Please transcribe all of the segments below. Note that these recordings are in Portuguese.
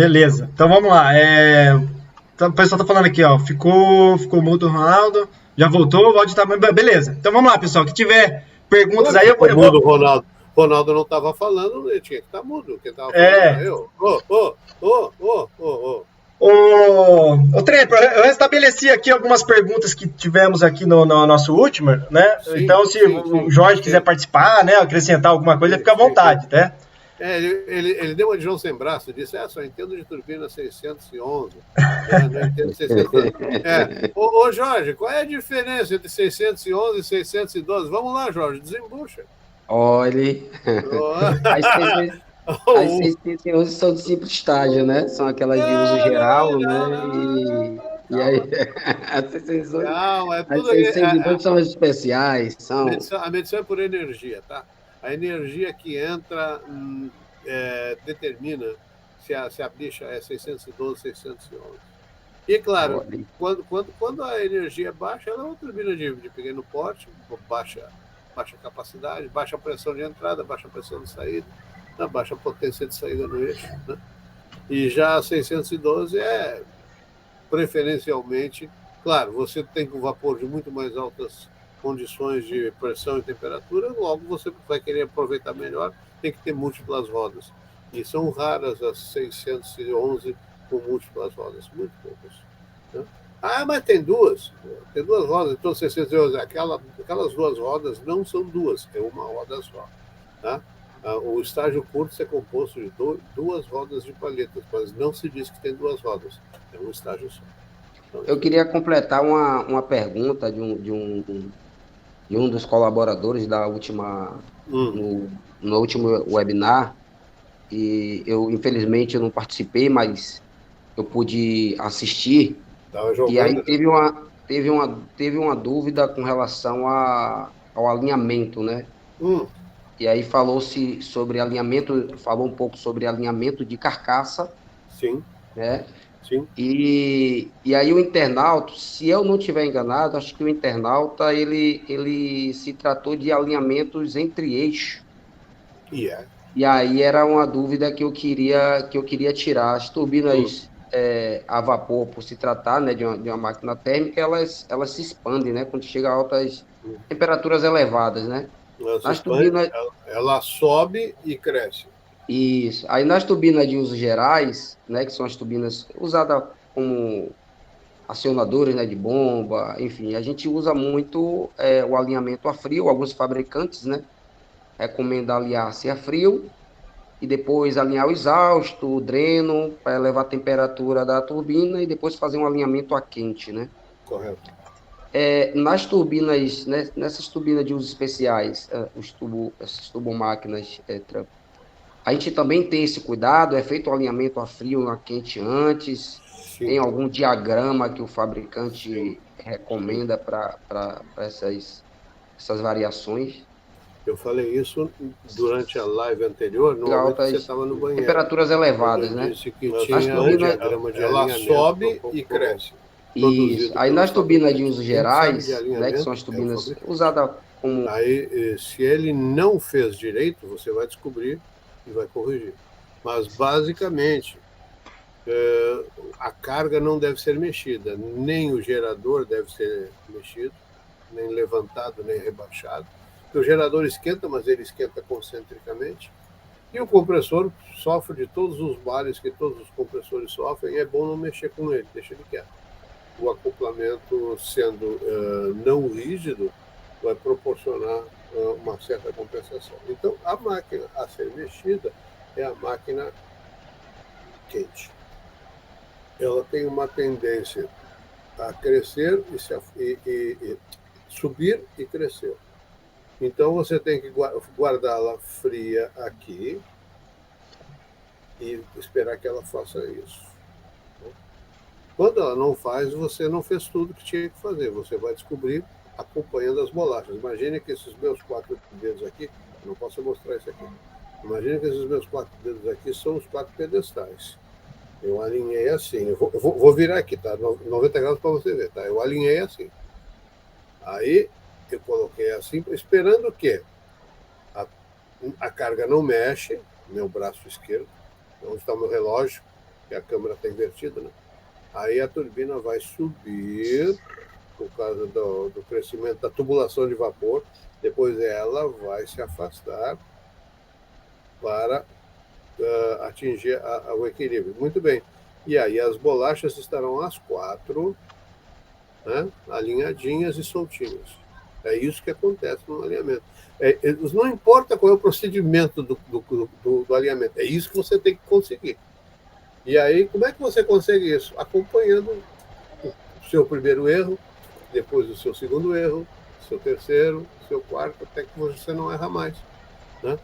Beleza. Então vamos lá. Então, o pessoal tá falando aqui, ó. Ficou mudo o Ronaldo. Já voltou, o áudio tá. Beleza. Então vamos lá, pessoal. Que tiver perguntas Claro aí, que eu vou. ficou mudo, Ronaldo. Ronaldo não estava falando, ele tinha que estar mudo. Quem estava falando era É. eu. Ô. Ô Trento, eu restabeleci aqui algumas perguntas que tivemos aqui no nosso último, né? Sim, Então, se sim, o sim. Jorge quiser participar, né? Acrescentar alguma coisa, Sim, fica à sim, sim. vontade, né? Ele deu uma de João sem braço, disse, só entendo de turbina 611, não entendo 612. Ô Jorge, qual é a diferença entre 611 e 612? Vamos lá, Jorge, desembucha. Olhe, as 600 as Oh, 611 são de simples estágio, né? São aquelas de uso geral, né? E aí, as 611, calma, é as tudo. 612 são as especiais, são. A medição é por energia, tá? A energia que entra determina se a bicha é 612, 611. E, claro, Olhe, quando a energia é baixa, ela é uma turbina de pequeno porte, baixa capacidade, baixa pressão de entrada, baixa pressão de saída, baixa potência de saída no eixo. Né? E já a 612 é preferencialmente, claro, você tem com vapor de muito mais altas condições de pressão e temperatura, logo você vai querer aproveitar melhor, tem que ter múltiplas rodas. E são raras as 611 com múltiplas rodas, muito poucas. Né? Mas tem duas rodas, então 611, aquelas duas rodas não são duas, é uma roda só. Tá? O estágio curto é composto de duas rodas de palhetas, mas não se diz que tem duas rodas, é um estágio só. Então, eu queria completar uma pergunta de um dos colaboradores da última, no último webinar, e eu, infelizmente, eu não participei, mas eu pude assistir. estava E aí jogando, né? teve uma dúvida com relação ao alinhamento, né? Hum, E aí falou-se sobre alinhamento, falou um pouco sobre alinhamento de carcaça, sim, né? sim. E aí o internauta, se eu não estiver enganado, acho que o internauta ele se tratou de alinhamentos entre eixos. E é. E aí era uma dúvida que eu queria tirar. As turbinas a vapor, por se tratar, né, de uma máquina térmica, elas se expandem, né, quando chega a altas temperaturas elevadas, né? Ela se Nas expande, turbinas, ela sobe e cresce. isso. Aí nas turbinas de uso gerais, né, que são as turbinas usadas como acionadores, né, de bomba, enfim, a gente usa muito o alinhamento a frio. Alguns fabricantes, né, recomendam alinhar-se a frio e depois alinhar o exausto, o dreno, para elevar a temperatura da turbina e depois fazer um alinhamento a quente, né? Correto. Nas turbinas, né, nessas turbinas de uso especiais, essas turbomáquinas, a gente também tem esse cuidado, é feito o alinhamento a frio, a quente antes, Sim, tem algum diagrama que o sim, fabricante sim. recomenda para essas variações Eu falei isso durante a live anterior, no de momento que você altas estava no banheiro. temperaturas Quando eu elevadas, né? disse que As tinha o turbinas, diagrama de ela sobe e cresce, isso. produzido Aí pelos nas turbinas de fabricantes. uso Quem sabe de gerais, né, que são alinhamento as é o turbinas fabricante. usadas como. Aí, se ele não fez direito, você vai descobrir e vai corrigir. Mas, basicamente, a carga não deve ser mexida, nem o gerador deve ser mexido, nem levantado, nem rebaixado. O gerador esquenta, mas ele esquenta concentricamente. E o compressor sofre de todos os males que todos os compressores sofrem, e é bom não mexer com ele, deixa ele quieto. O acoplamento, sendo não rígido, vai proporcionar uma certa compensação. Então, a máquina a ser mexida é a máquina quente. Ela tem uma tendência a crescer e subir e crescer. Então, você tem que guardá-la fria aqui e esperar que ela faça isso. Quando ela não faz, você não fez tudo que tinha que fazer. Você vai descobrir acompanhando as bolachas. Imagine que esses meus 4 dedos aqui, não posso mostrar isso aqui. Imagine que esses meus 4 dedos aqui são os 4 pedestais. Eu alinhei assim. Vou virar aqui, tá? 90 graus para você ver, tá? Eu alinhei assim. Aí eu coloquei assim, esperando que a carga não mexe, meu braço esquerdo, onde está o meu relógio, que a câmara está invertida, né? Aí a turbina vai subir por causa do crescimento da tubulação de vapor, depois ela vai se afastar para atingir o equilíbrio. Muito bem. E aí as bolachas estarão às 4, né, alinhadinhas e soltinhas. É isso que acontece no alinhamento. Não importa qual é o procedimento do alinhamento, é isso que você tem que conseguir. E aí, como é que você consegue isso? Acompanhando o seu primeiro erro, depois o seu segundo erro, o seu terceiro, o seu quarto, até que você não erra mais. Né?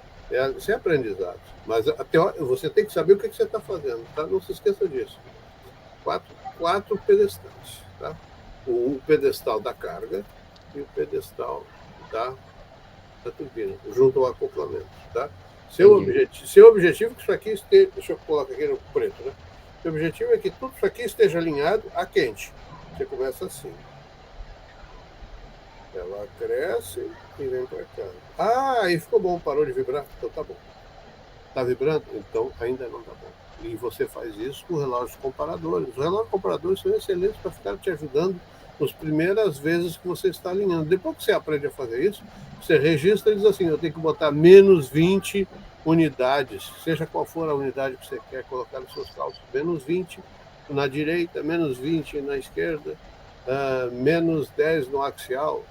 Isso é aprendizado. Mas você tem que saber o que você está fazendo. Tá? Não se esqueça disso. Quatro pedestais. Tá? O pedestal da carga e o pedestal da turbina, junto ao acoplamento. Tá? Seu objetivo é que isso aqui esteja... Deixa eu colocar aqui no preto. Né? Seu objetivo é que tudo isso aqui esteja alinhado a quente. Você começa assim. Ela cresce e vem para cá. Aí ficou bom, parou de vibrar? Então tá bom. Está vibrando? Então ainda não tá bom. E você faz isso com relógios comparadores. Os relógios comparadores são excelentes para ficar te ajudando nas primeiras vezes que você está alinhando. Depois que você aprende a fazer isso, você registra e diz assim, eu tenho que botar menos 20 unidades, seja qual for a unidade que você quer colocar nos seus cálculos. Menos 20 na direita, menos 20 na esquerda, menos 10 no axial.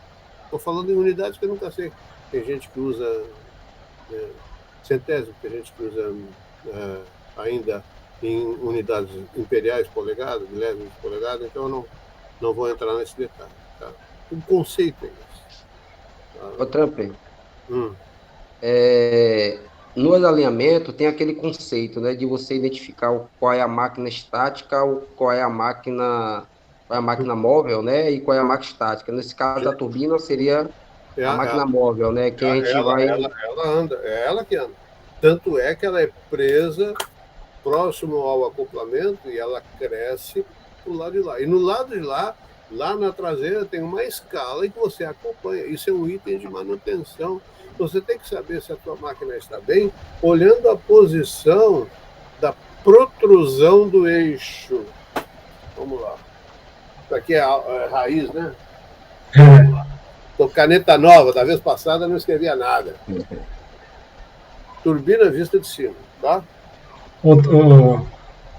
Estou falando em unidades que eu nunca sei. Tem gente que usa centésimo, tem gente que usa ainda em unidades imperiais, polegadas, milésimos de polegada, então eu não vou entrar nesse detalhe. Tá? O conceito é esse. Tá? Ô, Trump, no alinhamento tem aquele conceito, né, de você identificar qual é a máquina estática, qual é a máquina móvel, né, e qual é a máquina estática. Nesse caso da turbina seria a máquina móvel, né, que a gente vai... Ela anda, é ela que anda. Tanto é que ela é presa próximo ao acoplamento e ela cresce pro lado de lá. E no lado de lá na traseira tem uma escala que você acompanha. Isso é um item de manutenção. Você tem que saber se a tua máquina está bem, olhando a posição da protrusão do eixo. Vamos lá. Isso aqui é a raiz, né? Tô caneta nova, da vez passada não escrevia nada. Turbina vista de cima, tá?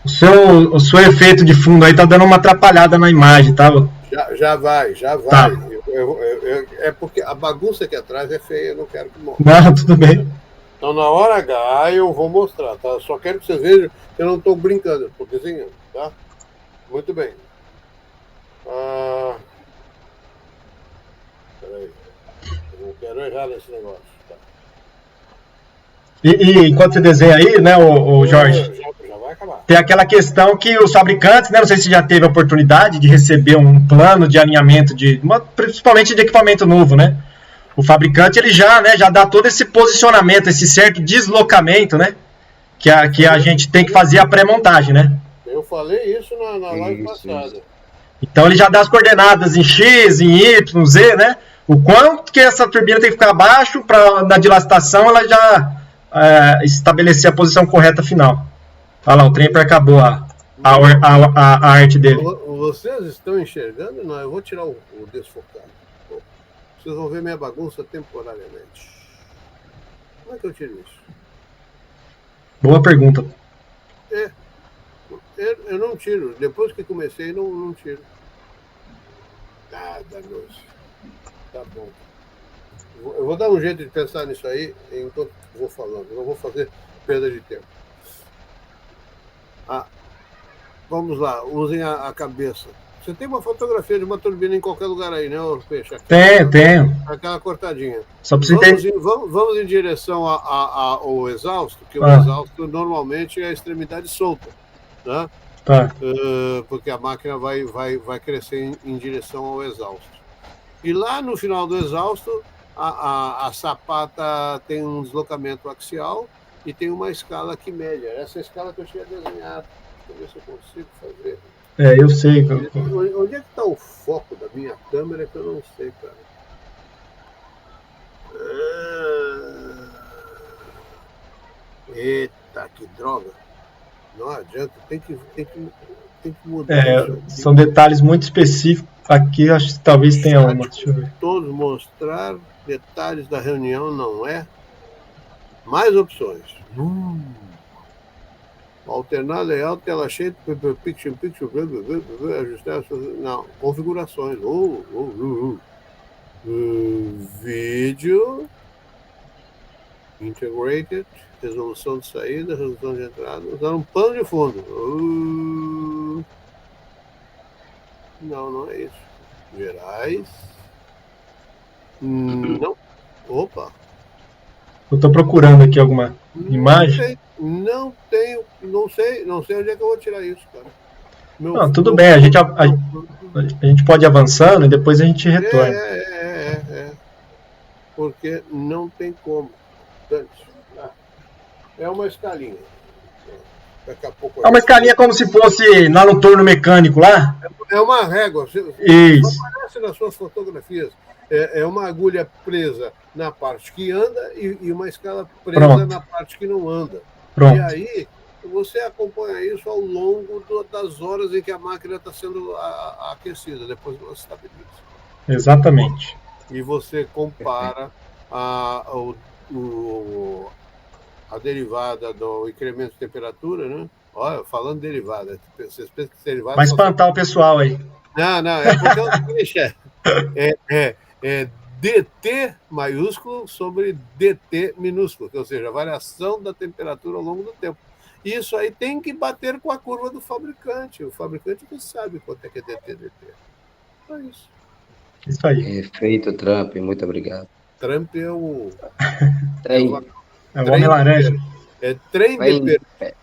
O seu efeito de fundo aí tá dando uma atrapalhada na imagem, tá? Já vai. Tá. É porque a bagunça aqui atrás é feia, eu não quero que mostre. Não, tudo bem. Então, na hora H, eu vou mostrar, tá? Só quero que vocês vejam que eu não estou brincando, eu estou desenhando, tá? Muito bem. Peraí. Eu não quero errar nesse negócio, tá? E enquanto você desenha aí, né, o Jorge? Já vai acabar. Tem aquela questão que os fabricantes, né, não sei se já teve a oportunidade de receber um plano de alinhamento, principalmente de equipamento novo, né? O fabricante ele já dá todo esse posicionamento, esse certo deslocamento, né? Que a gente tem que fazer a pré-montagem, né? Eu falei isso na live passada. Então ele já dá as coordenadas em X, em Y, Z, né? O quanto que essa turbina tem que ficar abaixo para na dilatação ela já estabelecer a posição correta final. Olha lá, o Tremper acabou a arte dele. Vocês estão enxergando? Não, eu vou tirar o desfocado. Vocês vão ver minha bagunça temporariamente. Como é que eu tiro isso? Boa pergunta. Eu não tiro. Depois que comecei, não tiro. Danoso. Tá bom. Eu vou dar um jeito de pensar nisso aí enquanto vou falando. Eu não vou fazer perda de tempo. Vamos lá, usem a cabeça. Você tem uma fotografia de uma turbina em qualquer lugar aí, né, Peixe? Tenho. Aquela cortadinha. Só precisa vamos em direção ao exausto, que o exausto normalmente é a extremidade solta, né? Tá. Porque a máquina vai crescer em direção ao exausto. E lá no final do exausto, a sapata tem um deslocamento axial e tem uma escala que mede. Essa escala que eu tinha desenhado. Deixa eu ver se eu consigo fazer. Eu sei. Onde é que está o foco da minha câmera que eu não sei, cara? Eita, que droga. Não adianta, tem que mudar isso aqui. São detalhes muito específicos. Aqui acho que talvez tenha uma. Deixa eu ver. Todos mostrar detalhes da reunião, não é? Mais opções. Alternar layout, tela cheia, picture, ajustar, não, configurações. Vídeo, integrated, resolução de saída, resolução de entrada, usar um pano de fundo. Não é isso. Gerais. Não. Opa. Eu estou procurando aqui alguma imagem. Não sei onde é que eu vou tirar isso, cara. Tudo bem, a gente pode ir avançando e depois a gente retorna. Porque não tem como. É uma escalinha. Daqui a pouco uma escalinha como se fosse lá no torno mecânico lá? É uma régua. Isso. Aparece nas suas fotografias. É uma agulha presa na parte que anda e uma escala presa na parte que não anda. Pronto. E aí você acompanha isso ao longo das horas em que a máquina está sendo aquecida, depois ela se estabiliza. Exatamente. E você compara a derivada do incremento de temperatura, né? Olha, falando derivada, vocês pensam que derivada... Vai espantar o pessoal aí. Não, é porque eu não deixei. É dt maiúsculo sobre dt minúsculo, ou seja, a variação da temperatura ao longo do tempo. Isso aí tem que bater com a curva do fabricante. O fabricante não sabe quanto é que é dt. É isso. Isso aí. Perfeito, Trump. Muito obrigado. Trump é o... É o homem laranja. É trem de pé.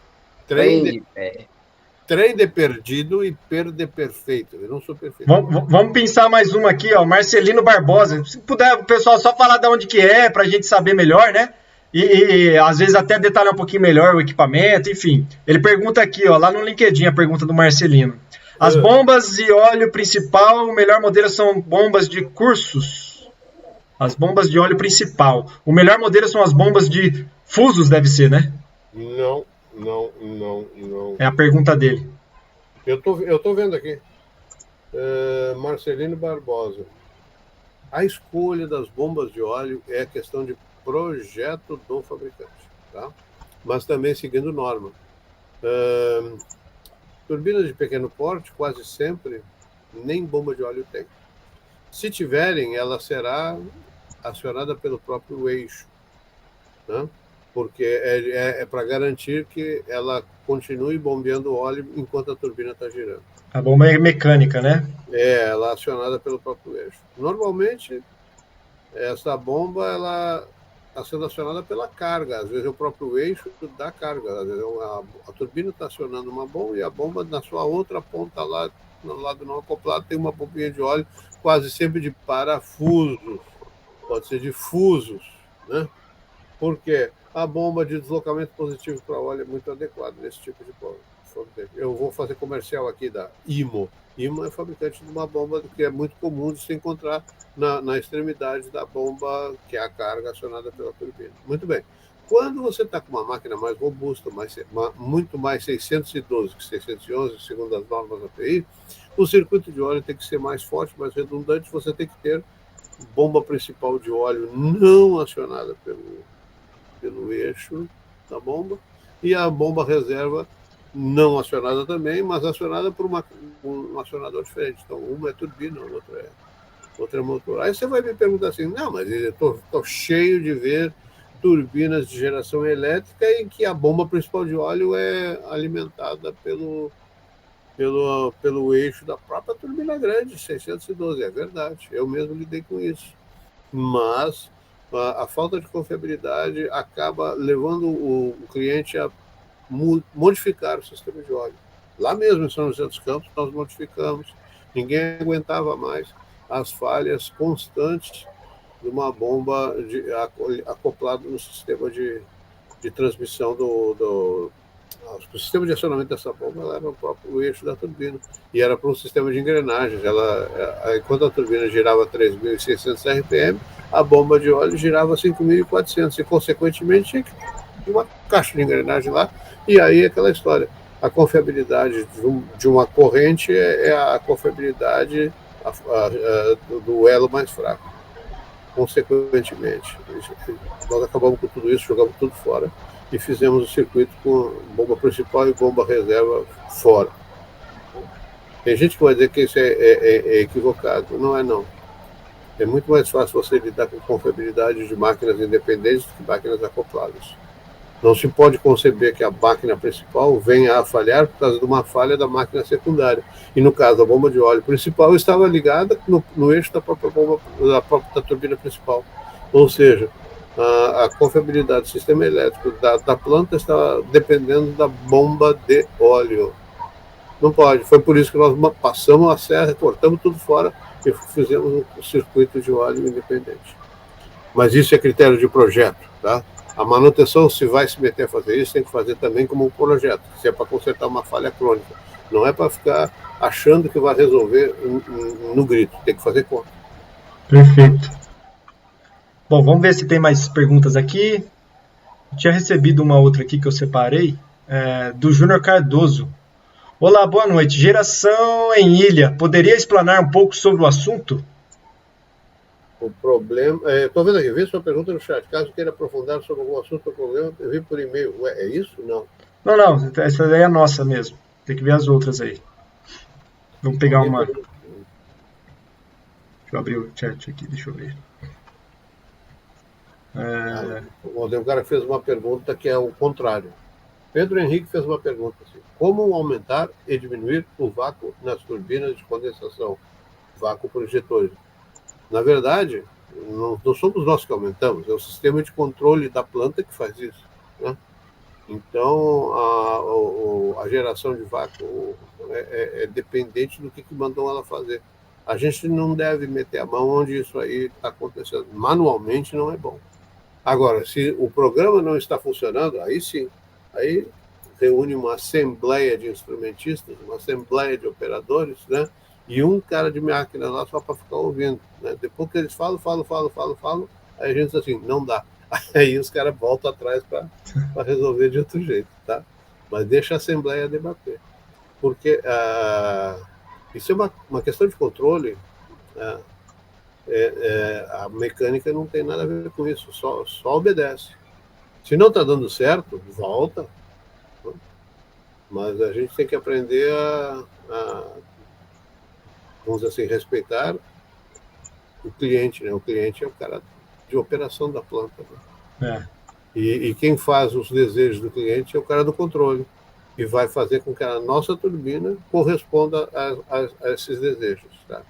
Trem de perdido e perder perfeito. Eu não sou perfeito. Vamos pensar mais uma aqui, ó. Marcelino Barbosa. Se puder, o pessoal, só falar de onde que é, pra gente saber melhor, né? E às vezes até detalhar um pouquinho melhor o equipamento, enfim. Ele pergunta aqui, ó, lá no LinkedIn, a pergunta do Marcelino. As bombas de óleo principal, o melhor modelo são bombas de cursos. As bombas de óleo principal. O melhor modelo são as bombas de fusos, deve ser, né? Não. É a pergunta dele. Eu tô vendo aqui. Marcelino Barbosa. A escolha das bombas de óleo é questão de projeto do fabricante, tá? Mas também seguindo norma. Turbinas de pequeno porte, quase sempre, nem bomba de óleo tem. Se tiverem, ela será acionada pelo próprio eixo, né? Porque é para garantir que ela continue bombeando óleo enquanto a turbina está girando. A bomba é mecânica, né? Ela é acionada pelo próprio eixo. Normalmente, essa bomba ela está sendo acionada pela carga. Às vezes é o próprio eixo dá carga. Às vezes a turbina está acionando uma bomba e a bomba na sua outra ponta lá, no lado não acoplado, tem uma bombinha de óleo, quase sempre de parafusos. Pode ser de fusos, né? Porque a bomba de deslocamento positivo para óleo é muito adequada nesse tipo de bomba. Eu vou fazer comercial aqui da IMO. IMO é fabricante de uma bomba que é muito comum de se encontrar na extremidade da bomba, que é a carga acionada pela turbina. Muito bem. Quando você está com uma máquina mais robusta, muito mais 612 que 611, segundo as normas da API, o circuito de óleo tem que ser mais forte, mais redundante, você tem que ter bomba principal de óleo não acionada pelo eixo da bomba, e a bomba reserva não acionada também, mas acionada por um acionador diferente. Então, uma é turbina, outra é motor. Aí você vai me perguntar assim, não, mas eu estou cheio de ver turbinas de geração elétrica em que a bomba principal de óleo é alimentada pelo eixo da própria turbina grande, 612, é verdade. Eu mesmo lidei com isso. Mas a falta de confiabilidade acaba levando o cliente a modificar o sistema de óleo. Lá mesmo em São José dos Campos, nós modificamos. Ninguém aguentava mais as falhas constantes de uma bomba acoplada no sistema de transmissão o sistema de acionamento dessa bomba ela era o próprio eixo da turbina e era para um sistema de engrenagens. Enquanto a turbina girava 3.600 RPM, a bomba de óleo girava 5.400 e, consequentemente, tinha uma caixa de engrenagem lá. E aí aquela história. a confiabilidade de uma corrente é a confiabilidade do elo mais fraco. Consequentemente, nós acabamos com tudo isso, jogamos tudo fora e fizemos o circuito com bomba principal e bomba reserva fora. Tem gente que vai dizer que isso é equivocado. Não é, não. É muito mais fácil você lidar com confiabilidade de máquinas independentes do que máquinas acopladas. Não se pode conceber que a máquina principal venha a falhar por causa de uma falha da máquina secundária. E no caso, a bomba de óleo principal estava ligada no eixo da própria bomba, da turbina principal. Ou seja, a confiabilidade do sistema elétrico da planta está dependendo da bomba de óleo. Não pode. Foi por isso que nós passamos a serra, cortamos tudo fora e fizemos um circuito de óleo independente. Mas isso é critério de projeto, tá? A manutenção, se vai se meter a fazer isso, tem que fazer também como um projeto, se é para consertar uma falha crônica. Não é para ficar achando que vai resolver no grito, tem que fazer conta. Perfeito. Bom, vamos ver se tem mais perguntas aqui. Eu tinha recebido uma outra aqui que eu separei, do Júnior Cardoso. Olá, boa noite. Geração em ilha. Poderia explanar um pouco sobre o assunto? O problema... Estou vendo aqui, vi sua pergunta no chat. Caso queira aprofundar sobre algum assunto ou problema, eu vi por e-mail. Ué, é isso? Não. Não, essa daí é a nossa mesmo. Tem que ver as outras aí. Vamos pegar uma... Deixa eu abrir o chat aqui, deixa eu ver. O cara fez uma pergunta que é o contrário. Pedro Henrique fez uma pergunta assim: como aumentar e diminuir o vácuo nas turbinas de condensação? Vácuo por injetores. Na verdade, não somos nós que aumentamos, é o sistema de controle da planta que faz isso, né? Então, a geração de vácuo é dependente do que mandam ela fazer. A gente não deve meter a mão onde isso aí está acontecendo. Manualmente não é bom. Agora, se o programa não está funcionando, aí sim. Aí reúne uma assembleia de instrumentistas, uma assembleia de operadores, né? E um cara de máquina lá só para ficar ouvindo, né? Depois que eles falam, aí a gente diz assim, não dá. Aí os caras voltam atrás para resolver de outro jeito, tá? Mas deixa a assembleia debater. Porque isso é uma questão de controle, né? A mecânica não tem nada a ver com isso, só obedece. Se não está dando certo, volta. Mas a gente tem que aprender vamos dizer assim, respeitar o cliente, né? O cliente é o cara de operação da planta, né? E quem faz os desejos do cliente é o cara do controle, e vai fazer com que a nossa turbina corresponda a esses desejos, tá?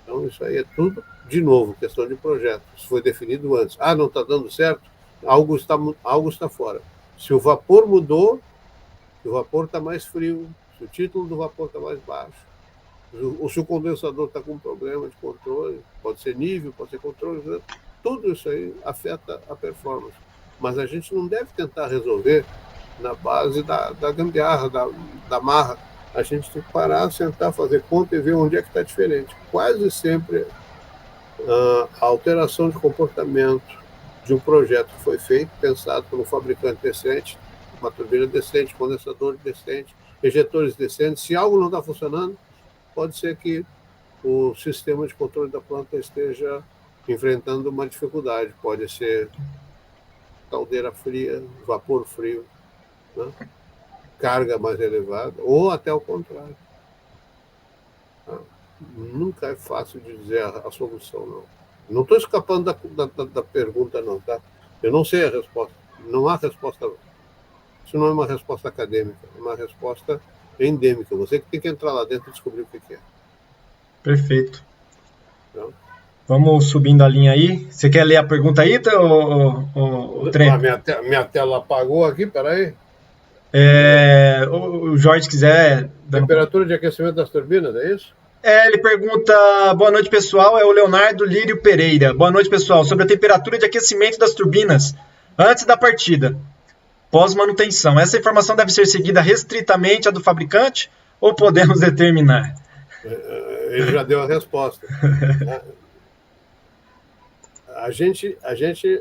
Então isso aí é tudo, de novo, questão de projeto. Isso foi definido antes. Não está dando certo? Algo está fora. Se o vapor mudou, se o vapor está mais frio, se o título do vapor está mais baixo, ou se o condensador está com problema de controle, pode ser nível, pode ser controle, né? Tudo isso aí afeta a performance. Mas a gente não deve tentar resolver na base da gambiarra, da marra. A gente tem que parar, sentar, fazer conta e ver onde é que está diferente. Quase sempre a alteração de comportamento de um projeto que foi feito, pensado por um fabricante decente, uma turbina decente, condensador decente, injetores decentes. Se algo não está funcionando, pode ser que o sistema de controle da planta esteja enfrentando uma dificuldade. Pode ser caldeira fria, vapor frio, né? Carga mais elevada, ou até o contrário. Nunca é fácil de dizer a solução, não. Não estou escapando da pergunta, não, tá? Eu não sei a resposta. Não há resposta. Isso não é uma resposta acadêmica, é uma resposta endêmica. Você que tem que entrar lá dentro e descobrir o que é. Perfeito. Então, vamos subindo a linha aí. Você quer ler a pergunta aí, o Trem? Minha tela apagou aqui, peraí. O Jorge quiser... Temperatura de aquecimento das turbinas, é isso? Ele pergunta, boa noite pessoal, é o Leonardo Lírio Pereira. Boa noite pessoal, sobre a temperatura de aquecimento das turbinas antes da partida, pós-manutenção. Essa informação deve ser seguida restritamente à do fabricante ou podemos determinar? Ele já deu a resposta. A gente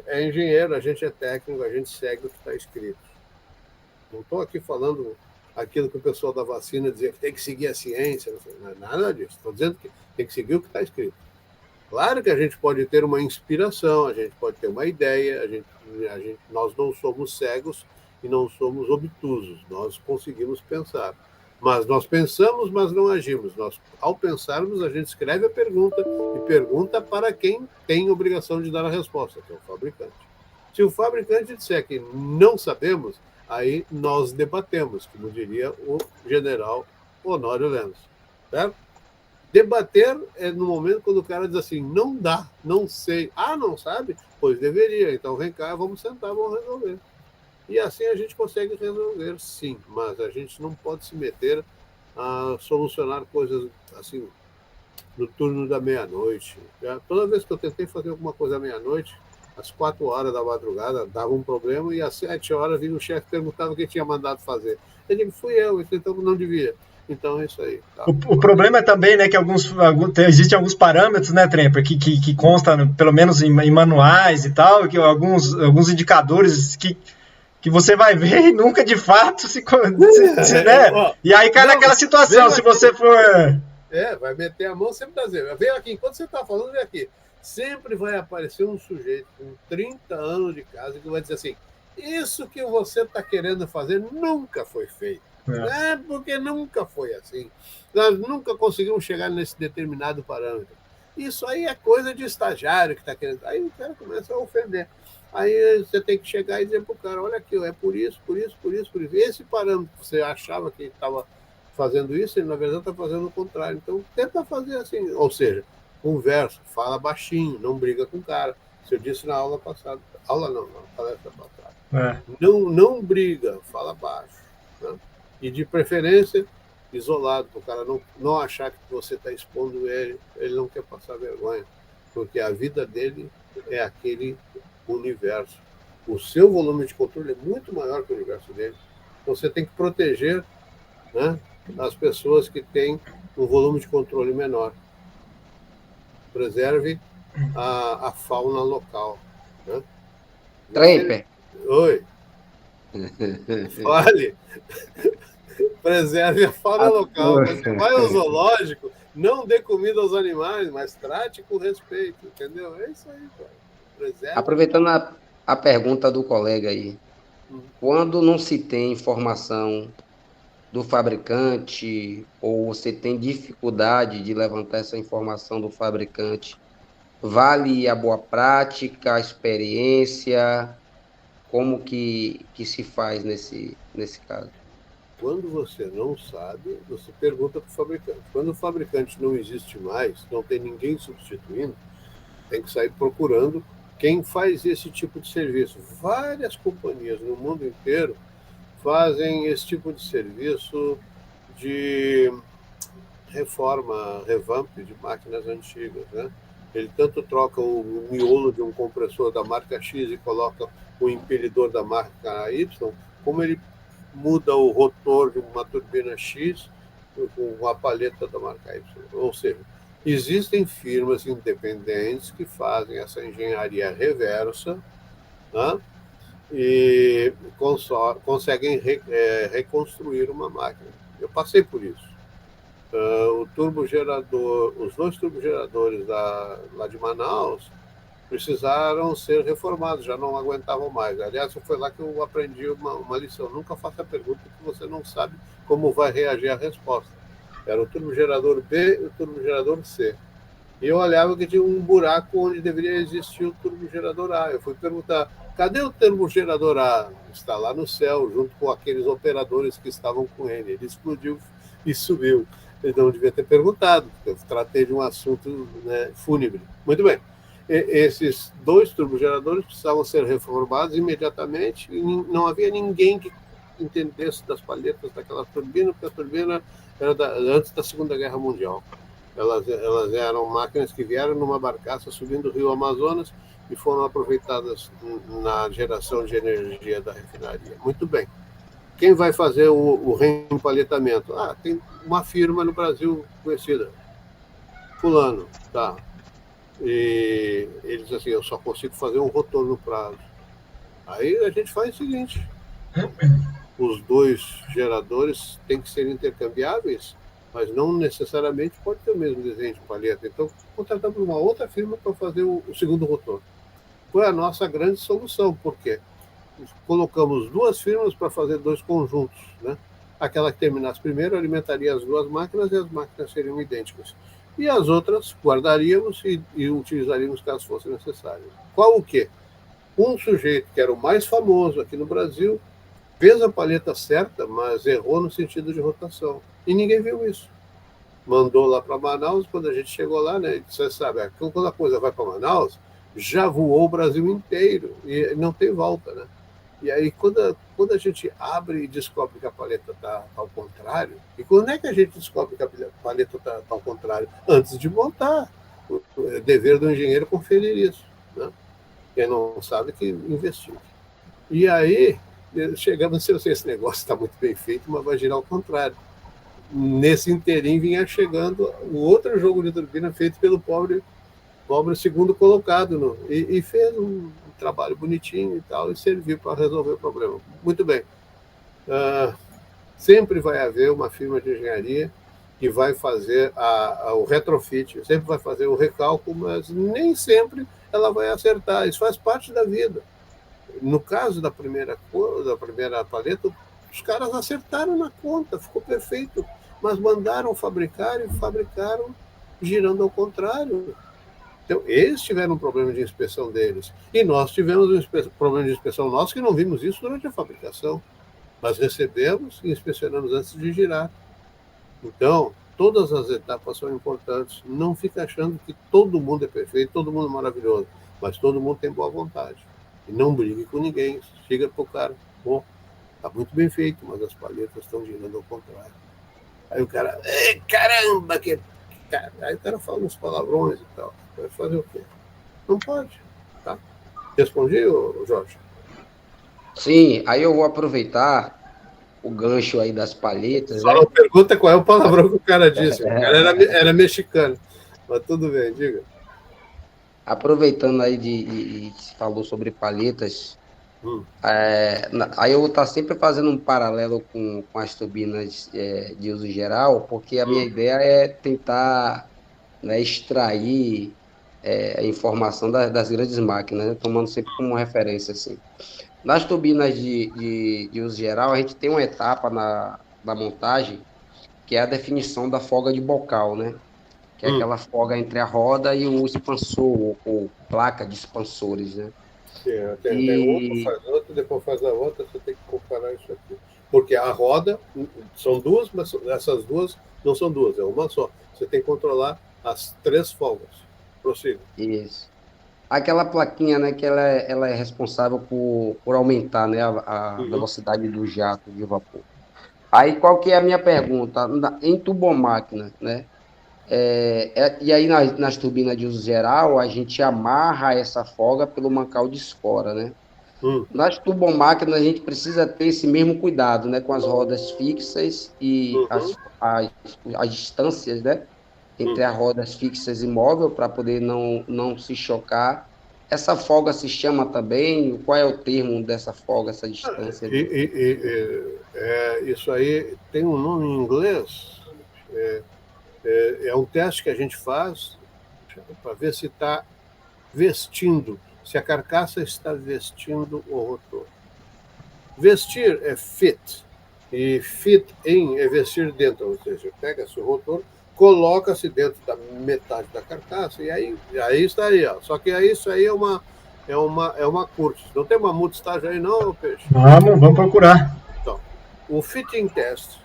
é engenheiro, a gente é técnico, a gente segue o que está escrito. Não estou aqui falando aquilo que o pessoal da vacina dizia que tem que seguir a ciência. Não é nada disso. Estou dizendo que tem que seguir o que está escrito. Claro que a gente pode ter uma inspiração, a gente pode ter uma ideia, nós não somos cegos e não somos obtusos, nós conseguimos pensar. Mas nós pensamos, mas não agimos. Ao pensarmos, a gente escreve a pergunta e pergunta para quem tem obrigação de dar a resposta, que é o fabricante. Se o fabricante disser que não sabemos, aí nós debatemos, como diria o general Honório Lemos. Certo? Debater é no momento quando o cara diz assim, não dá, não sei. Ah, não sabe? Pois deveria. Então vem cá, vamos sentar, vamos resolver. E assim a gente consegue resolver, sim. Mas a gente não pode se meter a solucionar coisas assim no turno da meia-noite. Toda vez que eu tentei fazer alguma coisa à meia-noite, às 4 horas da madrugada dava um problema e às 7 horas vinha o chefe e perguntava o que tinha mandado fazer. Eu digo, fui eu, então não devia. Então é isso aí. Tá? O problema é também, né, que existem alguns parâmetros, né, Tremper, que constam, pelo menos em manuais e tal, que alguns indicadores que você vai ver e nunca de fato né? Ó, e aí cai naquela situação, se você for... vai meter a mão sempre trazer. Vem aqui, enquanto você está falando, vem aqui. Sempre vai aparecer um sujeito com 30 anos de casa que vai dizer assim, isso que você está querendo fazer nunca foi feito. Porque nunca foi assim. Nós nunca conseguimos chegar nesse determinado parâmetro. Isso aí é coisa de estagiário que está querendo. Aí o cara começa a ofender. Aí você tem que chegar e dizer para o cara, olha aqui, é por isso. Esse parâmetro que você achava que estava fazendo isso, ele na verdade está fazendo o contrário. Então tenta fazer assim. Ou seja, conversa, fala baixinho, não briga com o cara. Isso eu disse na aula passada. Aula não, na palestra passada. Não briga, fala baixo. Né? E de preferência, isolado, para o cara não achar que você está expondo ele não quer passar vergonha, porque a vida dele é aquele universo. O seu volume de controle é muito maior que o universo dele. Então você tem que proteger, né, as pessoas que têm um volume de controle menor. Preserve a fauna local. Né? Tremper. Oi. Fale. Preserve a fauna local. Você vai ao zoológico, não dê comida aos animais, mas trate com respeito, entendeu? É isso aí, cara. Preserve. Aproveitando a pergunta do colega aí, quando não se tem informação do fabricante ou você tem dificuldade de levantar essa informação do fabricante, vale a boa prática, a experiência? Como que se faz nesse caso? Quando você não sabe, você pergunta para o fabricante. Quando o fabricante não existe mais, não tem ninguém substituindo, tem que sair procurando quem faz esse tipo de serviço. Várias companhias no mundo inteiro fazem esse tipo de serviço de reforma, revamp de máquinas antigas, né? Ele tanto troca o miolo de um compressor da marca X e coloca o impelidor da marca Y, como ele muda o rotor de uma turbina X com a paleta da marca Y. Ou seja, existem firmas independentes que fazem essa engenharia reversa, né? E conseguem reconstruir uma máquina. Eu passei por isso. Os 2 turbogeradores lá de Manaus precisaram ser reformados, já não aguentavam mais. Aliás, foi lá que eu aprendi uma lição. Nunca faça a pergunta que você não sabe como vai reagir a resposta. Era o turbogerador B e o turbogerador C. E eu olhava que tinha um buraco onde deveria existir o turbogerador A. Eu fui perguntar, cadê o turbogerador A? Está lá no céu, junto com aqueles operadores que estavam com ele. Ele explodiu e subiu. Ele não devia ter perguntado, porque eu tratei de um assunto, né, fúnebre. Muito bem. Esses 2 turbogeradores precisavam ser reformados imediatamente e não havia ninguém que entendesse das palhetas daquela turbina, porque a turbina era antes da Segunda Guerra Mundial. Elas eram máquinas que vieram numa barcaça subindo o rio Amazonas e foram aproveitadas na geração de energia da refinaria. Muito bem. Quem vai fazer o reempalhetamento? Tem uma firma no Brasil conhecida. Fulano, tá. E ele diz assim, eu só consigo fazer um rotor no prazo. Aí a gente faz o seguinte, os dois geradores têm que ser intercambiáveis, mas não necessariamente pode ter o mesmo desenho de palheta. Então, contratamos uma outra firma para fazer o segundo rotor. Foi a nossa grande solução, porque colocamos duas firmas para fazer dois conjuntos, né? Aquela que terminasse primeiro alimentaria as duas máquinas e as máquinas seriam idênticas. E as outras guardaríamos e utilizaríamos caso fosse necessário. Qual o quê? Um sujeito que era o mais famoso aqui no Brasil fez a palheta certa, mas errou no sentido de rotação. E ninguém viu isso. Mandou lá para Manaus, quando a gente chegou lá, né? Você sabe, quando a coisa vai para Manaus, já voou o Brasil inteiro e não tem volta, né? E aí, quando a gente abre e descobre que a paleta está ao contrário, e quando é que a gente descobre que a paleta está ao contrário? Antes de montar. O dever do engenheiro conferir isso, né? Quem não sabe que investiu. E aí, chegamos a dizer, esse negócio está muito bem feito, mas vai girar ao contrário. Nesse inteirinho vinha chegando o outro jogo de turbina feito pelo pobre segundo colocado, e fez um trabalho bonitinho e tal, e serviu para resolver o problema. Muito bem. Sempre vai haver uma firma de engenharia que vai fazer o retrofit, sempre vai fazer o recálculo, mas nem sempre ela vai acertar. Isso faz parte da vida. No caso da primeira paleta, os caras acertaram na conta, ficou perfeito, mas mandaram fabricar e fabricaram girando ao contrário. Então, eles tiveram um problema de inspeção deles. E nós tivemos um problema de inspeção nosso que não vimos isso durante a fabricação. Mas recebemos e inspecionamos antes de girar. Então, todas as etapas são importantes. Não fica achando que todo mundo é perfeito, todo mundo é maravilhoso. Mas todo mundo tem boa vontade. E não brigue com ninguém. Chega para o cara, bom, está muito bem feito, mas as palhetas estão girando ao contrário. Aí o cara, caramba, que... Aí o cara fala uns palavrões e tal. Vai fazer o quê? Não pode. Tá? Respondi, Jorge? Sim, aí eu vou aproveitar o gancho aí das palhetas. Só não pergunta qual é o palavrão que o cara disse. O cara era mexicano. Mas tudo bem, diga. Aproveitando aí de falou sobre palhetas, aí eu vou estar sempre fazendo um paralelo com as turbinas de uso geral, porque a minha ideia é tentar, né, extrair a informação das grandes máquinas, né, tomando sempre como referência assim. Nas turbinas de uso geral, a gente tem uma etapa na montagem que é a definição da folga de bocal, né? Que é aquela folga entre a roda e o expansor, ou placa de expansores, né? Tem uma, faz outra, depois faz a outra, você tem que comparar isso aqui. Porque a roda são duas, mas essas duas não são duas, é uma só. Você tem que controlar as três folgas. Prossiga. Isso. Aquela plaquinha, né, que ela é responsável por aumentar, né, a velocidade do jato de vapor. Aí, qual que é a minha pergunta? Em turbomáquina, né? E aí, nas turbinas de uso geral, a gente amarra essa folga pelo mancal de espora, né? Nas turbomáquinas, a gente precisa ter esse mesmo cuidado, né? Com as rodas fixas e as distâncias, né? Entre as rodas fixas e móvel, para poder não se chocar. Essa folga se chama também? Qual é o termo dessa folga, essa distância? Isso aí tem um nome em inglês. É um teste que a gente faz para ver se está vestindo, se a carcaça está vestindo o rotor. Vestir é fit, e fit in é vestir dentro, ou seja, pega-se o rotor, coloca-se dentro da metade da carcaça, e aí está aí, ó. Só que isso aí é uma curte. Não tem uma muda estágio aí não, Peixe? Vamos procurar. Então, o fitting test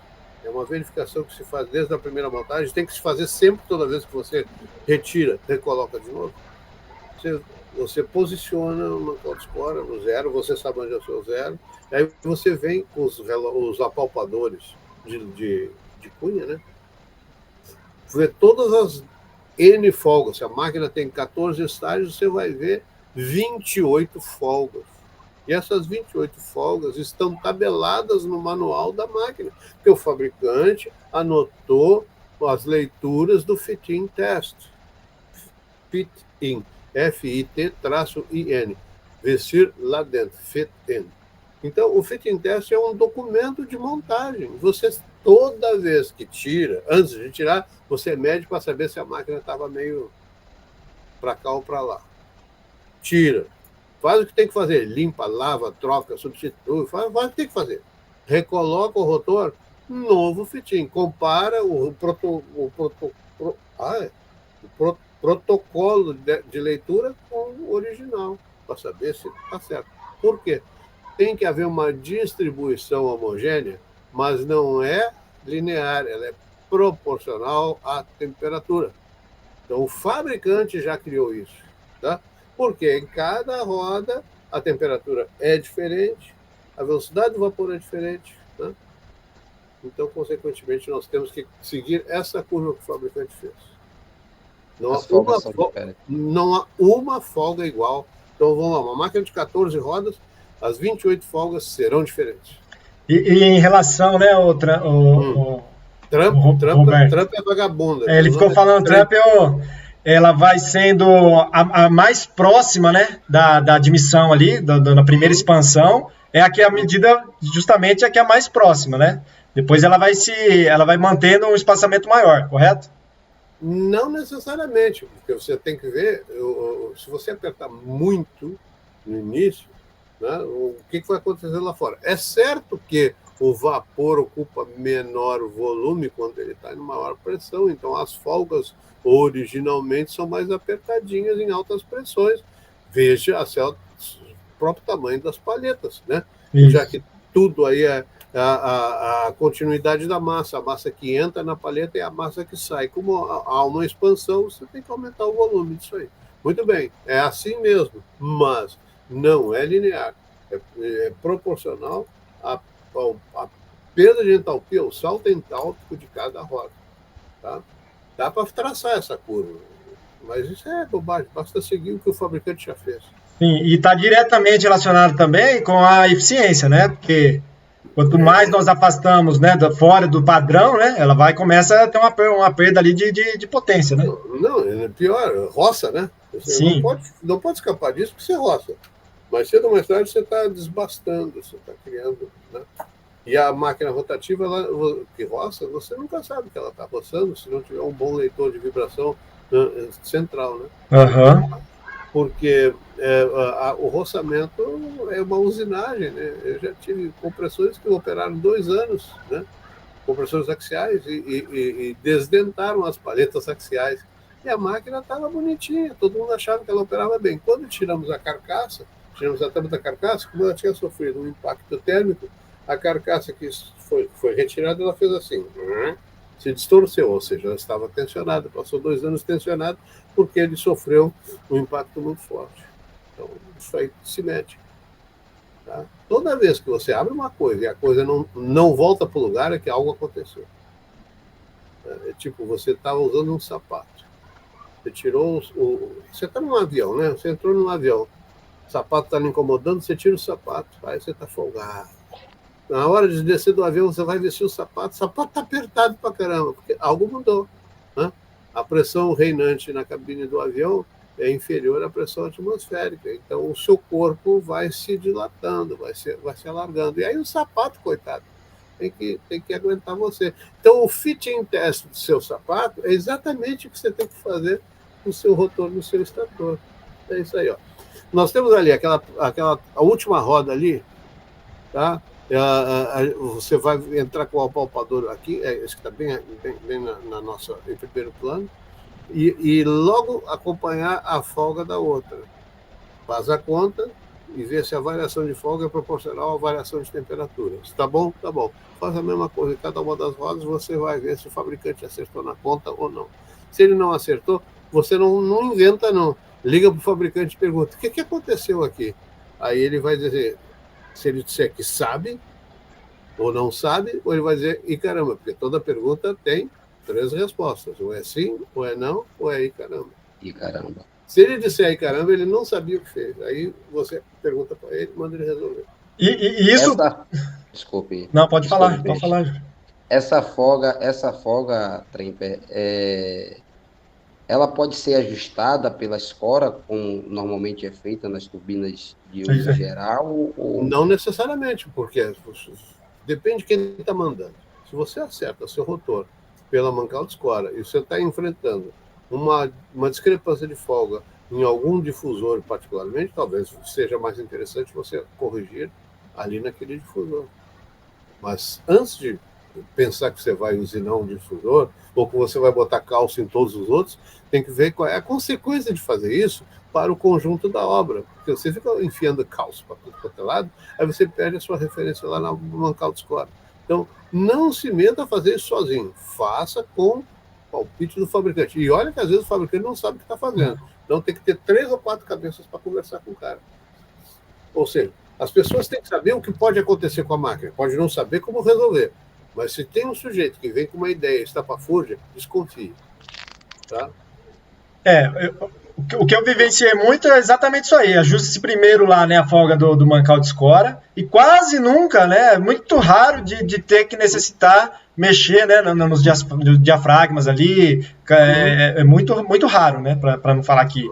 é uma verificação que se faz desde a primeira montagem, tem que se fazer sempre, toda vez que você retira, recoloca de novo. Você posiciona o mancal de espora no zero, você sabe onde é o seu zero, aí você vem com os apalpadores de cunha, né? Ver todas as N folgas. Se a máquina tem 14 estágios, você vai ver 28 folgas. E essas 28 folgas estão tabeladas no manual da máquina, porque o fabricante anotou as leituras do fit-in test. Fit-in, F-I-T-I-N. Vestir lá dentro, fit-in. Então, o fitting test é um documento de montagem. Você, toda vez que tira, antes de tirar, você mede para saber se a máquina estava meio para cá ou para lá. Tira. Faz o que tem que fazer. Limpa, lava, troca, substitui. Faz o que tem que fazer. Recoloca o rotor, novo fitting. Compara o protocolo de leitura com o original, para saber se está certo. Por quê? Tem que haver uma distribuição homogênea, mas não é linear, ela é proporcional à temperatura. Então, o fabricante já criou isso, tá? Porque em cada roda a temperatura é diferente, a velocidade do vapor é diferente, tá? Então, consequentemente, nós temos que seguir essa curva que o fabricante fez. Não há uma folga igual. Então, vamos lá, uma máquina de 14 rodas, as 28 folgas serão diferentes. E em relação, né, Trump é vagabunda. Ele ficou falando, Trump ela vai sendo a mais próxima, né, da admissão ali, na primeira expansão, é a que a medida, justamente, é a que é a mais próxima, né? Depois ela vai mantendo um espaçamento maior, correto? Não necessariamente, porque você tem que ver, se você apertar muito no início, né, o que vai acontecer lá fora? É certo que o vapor ocupa menor volume quando ele está em maior pressão, então as folgas originalmente são mais apertadinhas em altas pressões. Veja o próprio tamanho das palhetas, né? Já que tudo aí é a continuidade da massa, a massa que entra na palheta é a massa que sai. Como há uma expansão, você tem que aumentar o volume disso aí. Muito bem, é assim mesmo, mas não é linear, é proporcional à perda de entalpia, o salto entálpico de cada roda. Tá? Dá para traçar essa curva, mas isso é bobagem, basta seguir o que o fabricante já fez. Sim, e está diretamente relacionado também com a eficiência, né? Porque quanto mais nós afastamos, né, fora do padrão, né, ela começa a ter uma perda ali de potência, né? Não, é pior, roça, né? Você não pode escapar disso porque você roça. Mas cedo ou mais tarde você está desbastando, você está criando, né? E a máquina rotativa, que roça, você nunca sabe que ela está roçando se não tiver um bom leitor de vibração central, né? Uhum. Porque o roçamento é uma usinagem, né? Eu já tive compressores que operaram 2 anos, né? Compressores axiais e desdentaram as palhetas axiais. E a máquina estava bonitinha, todo mundo achava que ela operava bem. Quando tiramos a tampa da carcaça, como ela tinha sofrido um impacto térmico, a carcaça que foi retirada, ela fez assim, se distorceu, ou seja, ela estava tensionada, passou 2 anos tensionada, porque ele sofreu um impacto muito forte. Então, isso aí se mede. Tá? Toda vez que você abre uma coisa e a coisa não volta para o lugar, é que algo aconteceu. É tipo, você estava usando um sapato. Você tirou você está num avião, né? Você entrou num avião. O sapato está lhe incomodando, você tira o sapato. Aí você está folgado. Na hora de descer do avião, você vai vestir o sapato está apertado pra caramba, porque algo mudou. Né? A pressão reinante na cabine do avião é inferior à pressão atmosférica. Então, o seu corpo vai se dilatando, vai se alargando. E aí o sapato, coitado, tem que aguentar você. Então, o fitting test do seu sapato é exatamente o que você tem que fazer no seu rotor, no seu estator. É isso aí, ó. Nós temos ali a última roda ali, tá? Você vai entrar com o apalpador aqui, esse que está bem na nossa, em primeiro plano, e logo acompanhar a folga da outra. Faz a conta e vê se a variação de folga é proporcional à variação de temperatura. Se tá bom, tá bom. Faz a mesma coisa em cada uma das rodas, você vai ver se o fabricante acertou na conta ou não. Se ele não acertou, você não inventa, não. Liga para o fabricante e pergunta, o que aconteceu aqui? Aí ele vai dizer, se ele disser que sabe, ou não sabe, ou ele vai dizer, e caramba, porque toda pergunta tem 3 respostas, ou é sim, ou é não, ou é e caramba. E caramba. Se ele disser e caramba, ele não sabia o que fez. Aí você pergunta para ele, manda ele resolver. E isso... Desculpe. Não, pode falar. Essa folga, Tremper, ela pode ser ajustada pela escora, como normalmente é feita nas turbinas de uso geral? Ou... Não necessariamente, porque depende de quem está mandando. Se você acerta seu rotor pela mancal de escora e você está enfrentando uma discrepância de folga em algum difusor particularmente, talvez seja mais interessante você corrigir ali naquele difusor. Mas antes de pensar que você vai usinar um difusor ou que você vai botar calço em todos os outros, tem que ver qual é a consequência de fazer isso para o conjunto da obra. Porque você fica enfiando calço para tudo quanto é lado, aí você perde a sua referência lá na mancal de escora. Então, não se meta a fazer isso sozinho. Faça com o palpite do fabricante. E olha que às vezes o fabricante não sabe o que está fazendo. Então tem que ter 3 ou 4 cabeças para conversar com o cara. Ou seja, as pessoas têm que saber o que pode acontecer com a máquina. Pode não saber como resolver. Mas se tem um sujeito que vem com uma ideia estapafúrdia, desconfie. Tá? O que eu vivenciei muito é exatamente isso aí. Ajuste-se primeiro lá, né, a folga do mancal de escora. E quase nunca, né, muito raro de ter que necessitar mexer, né, nos diafragmas ali. É muito, muito raro, né, para não falar que...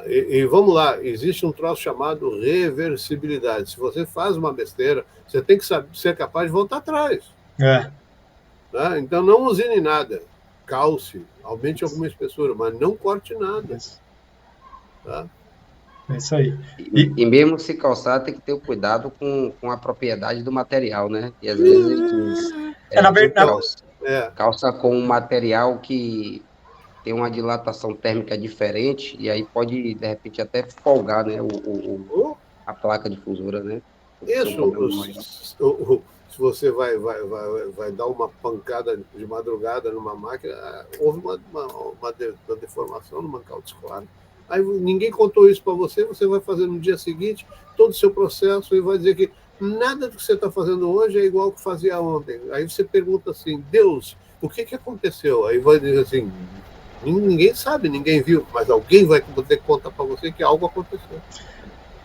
E vamos lá, existe um troço chamado reversibilidade. Se você faz uma besteira, você tem que ser capaz de voltar atrás. Tá? Então não usine nada. Calce, aumente alguma espessura, mas não corte nada. Tá? É isso aí. E mesmo se calçar, tem que ter cuidado com a propriedade do material, né? E às vezes na verdade, calça com um material que tem uma dilatação térmica diferente, e aí pode, de repente, até folgar, né, a placa difusora, né? Isso, se você vai dar uma pancada de madrugada numa máquina, houve uma deformação no mancal de escora. Aí ninguém contou isso para você, você vai fazer no dia seguinte todo o seu processo e vai dizer que nada do que você está fazendo hoje é igual ao que fazia ontem. Aí você pergunta assim, Deus, o que aconteceu? Aí vai dizer assim, ninguém sabe, ninguém viu, mas alguém vai poder contar para você que algo aconteceu.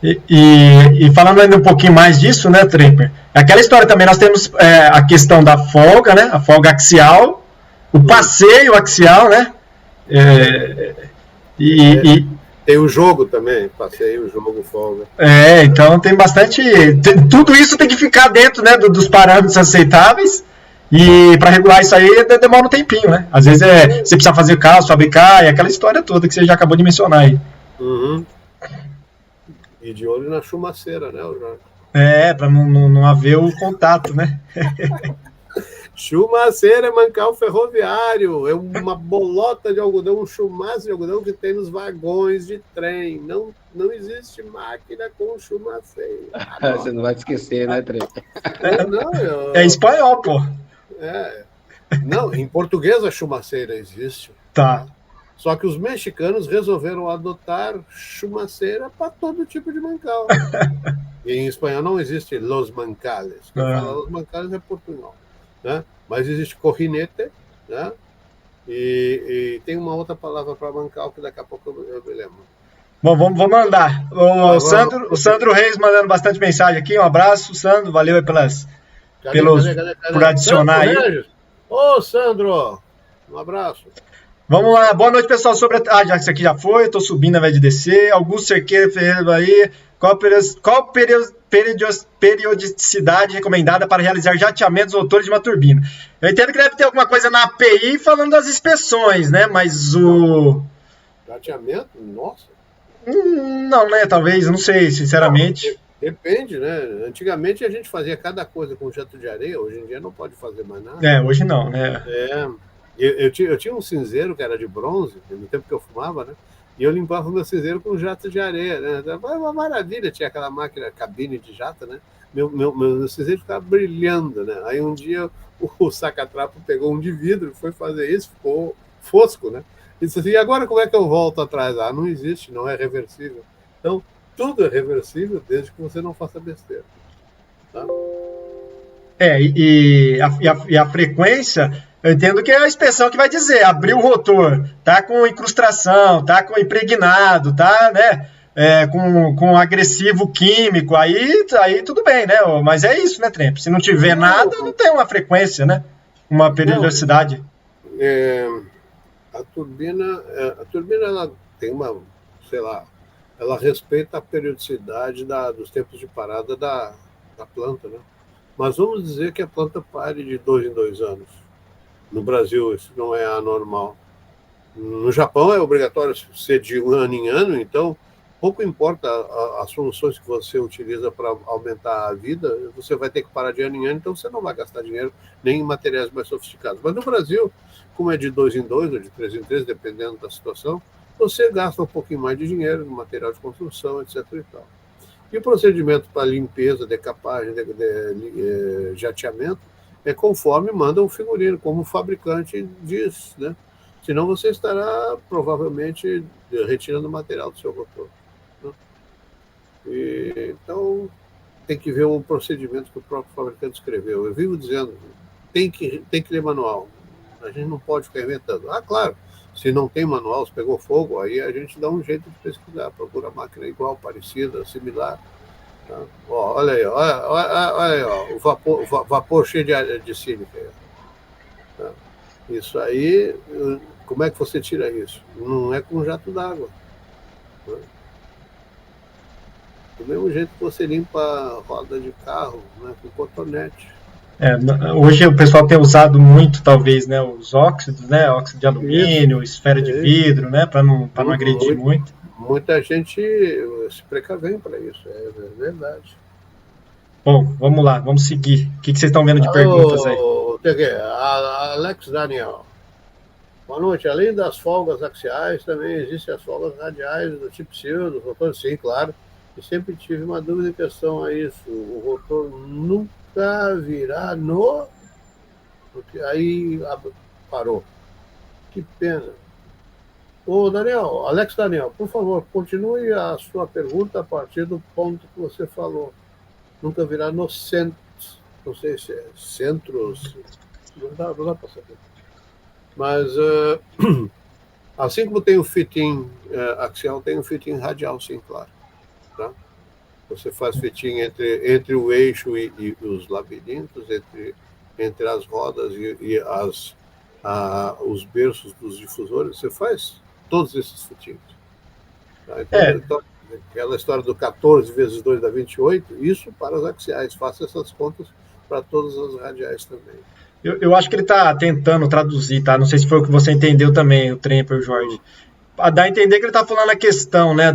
E falando ainda um pouquinho mais disso, né, Tremper? Aquela história também, nós temos a questão da folga, né, a folga axial, o passeio axial, né, tem o jogo também, passeio, jogo, folga. Então tem bastante... tudo isso tem que ficar dentro, né, dos parâmetros aceitáveis. E para regular isso aí demora um tempinho, né? Às vezes você precisa fazer calço, fabricar, e aquela história toda que você já acabou de mencionar aí. Uhum. E de olho na chumaceira, né, Jorge? Para não haver o contato, né? Chumaceira é mancal ferroviário, é uma bolota de algodão, um chumaço de algodão que tem nos vagões de trem. Não existe máquina com chumaceira. Você não vai esquecer, né, Trem? É espanhol, pô. Não, em português a chumaceira existe. Tá. Só que os mexicanos resolveram adotar chumaceira para todo tipo de mancal. E em espanhol não existe los mancales. Quem fala los mancales é portunhol. Né? Mas existe corrinete, né? E tem uma outra palavra para mancal que daqui a pouco eu me lembro. Bom, vamos mandar. O Sandro Reis mandando bastante mensagem aqui. Um abraço, Sandro. Valeu aí por adicionar aí. Ô, Sandro! Um abraço. Vamos lá. Boa noite, pessoal. Já que isso aqui já foi, eu tô subindo ao invés de descer. Augusto Cerqueira Ferreira aí. Qual periodicidade recomendada para realizar jateamentos ou motores de uma turbina? Eu entendo que deve ter alguma coisa na API falando das inspeções, né? Mas o... Jateamento? Nossa. Não, né? Talvez, não sei, sinceramente. Depende, né? Antigamente a gente fazia cada coisa com jato de areia, hoje em dia não pode fazer mais nada. Hoje não, né? Eu tinha um cinzeiro que era de bronze, no tempo que eu fumava, né? E eu limpava o meu cinzeiro com jato de areia, né? Foi uma maravilha, tinha aquela máquina, cabine de jato, né? Meu cinzeiro ficava brilhando, né? Aí um dia o saca-trapo pegou um de vidro, foi fazer isso, ficou fosco, né? E disse assim, e agora como é que eu volto atrás? Não existe, não é reversível. Então, tudo é reversível desde que você não faça besteira. Tá? E a frequência, eu entendo que é a inspeção que vai dizer, abrir o rotor, tá com incrustação, tá com impregnado, tá, né, com agressivo químico, aí tudo bem, né, mas é isso, né, Tremp? Se não tiver nada, não tem uma frequência, né, uma periodicidade. A turbina ela tem uma, sei lá, ela respeita a periodicidade dos tempos de parada da planta, né? Mas vamos dizer que a planta pare de 2 em 2 anos. No Brasil, isso não é anormal. No Japão, é obrigatório ser de ano em ano, então, pouco importa as soluções que você utiliza para aumentar a vida, você vai ter que parar de ano em ano, então você não vai gastar dinheiro nem em materiais mais sofisticados. Mas no Brasil, como é de 2 em 2 ou de 3 em 3, dependendo da situação, você gasta um pouquinho mais de dinheiro no material de construção, etc. E tal. E o procedimento para limpeza, decapagem, jateamento, é conforme manda o figurino, como o fabricante diz, né? Senão você estará provavelmente retirando o material do seu rotor, né? Então, tem que ver o procedimento que o próprio fabricante escreveu. Eu vivo dizendo, tem que ler manual. A gente não pode ficar inventando. Ah, claro, se não tem manual, se pegou fogo, aí a gente dá um jeito de pesquisar, procura máquina igual, parecida, similar. Tá? Ó, olha aí, olha aí, ó, o vapor cheio de sílica. Tá? Isso aí, como é que você tira isso? Não é com jato d'água. Tá? Do mesmo jeito que você limpa a roda de carro, né, com cotonete. Hoje o pessoal tem usado muito, talvez, né, os óxidos, né, óxido de alumínio, esfera de vidro, né, para não agredir muito. Muita gente se precavém para isso, é verdade. Bom, vamos lá, vamos seguir. O que vocês estão vendo de perguntas aí? Alex Daniel. Boa noite. Além das folgas axiais, também existem as folgas radiais do tipo SIL, do rotor? Sim, claro. E sempre tive uma dúvida em questão a isso. O rotor nunca virá no... Porque aí parou. Que pena. Ô, Daniel, Alex Daniel, por favor, continue a sua pergunta a partir do ponto que você falou. Nunca virá no centro. Não sei se é centros. Não dá para saber. Mas, assim como tem o fitting axial, tem o fitting radial, sim, claro. Tá? Você faz fitting entre o eixo e os labirintos, entre as rodas e os berços dos difusores, você faz todos esses fittings. Tá? Então, aquela história do 14 vezes 2 dá 28, isso para os axiais. Faça essas contas para todas as radiais também. Eu acho que ele está tentando traduzir, tá? Não sei se foi o que você entendeu também, o Tremper, Jorge. Dá a entender que ele está falando a questão, né,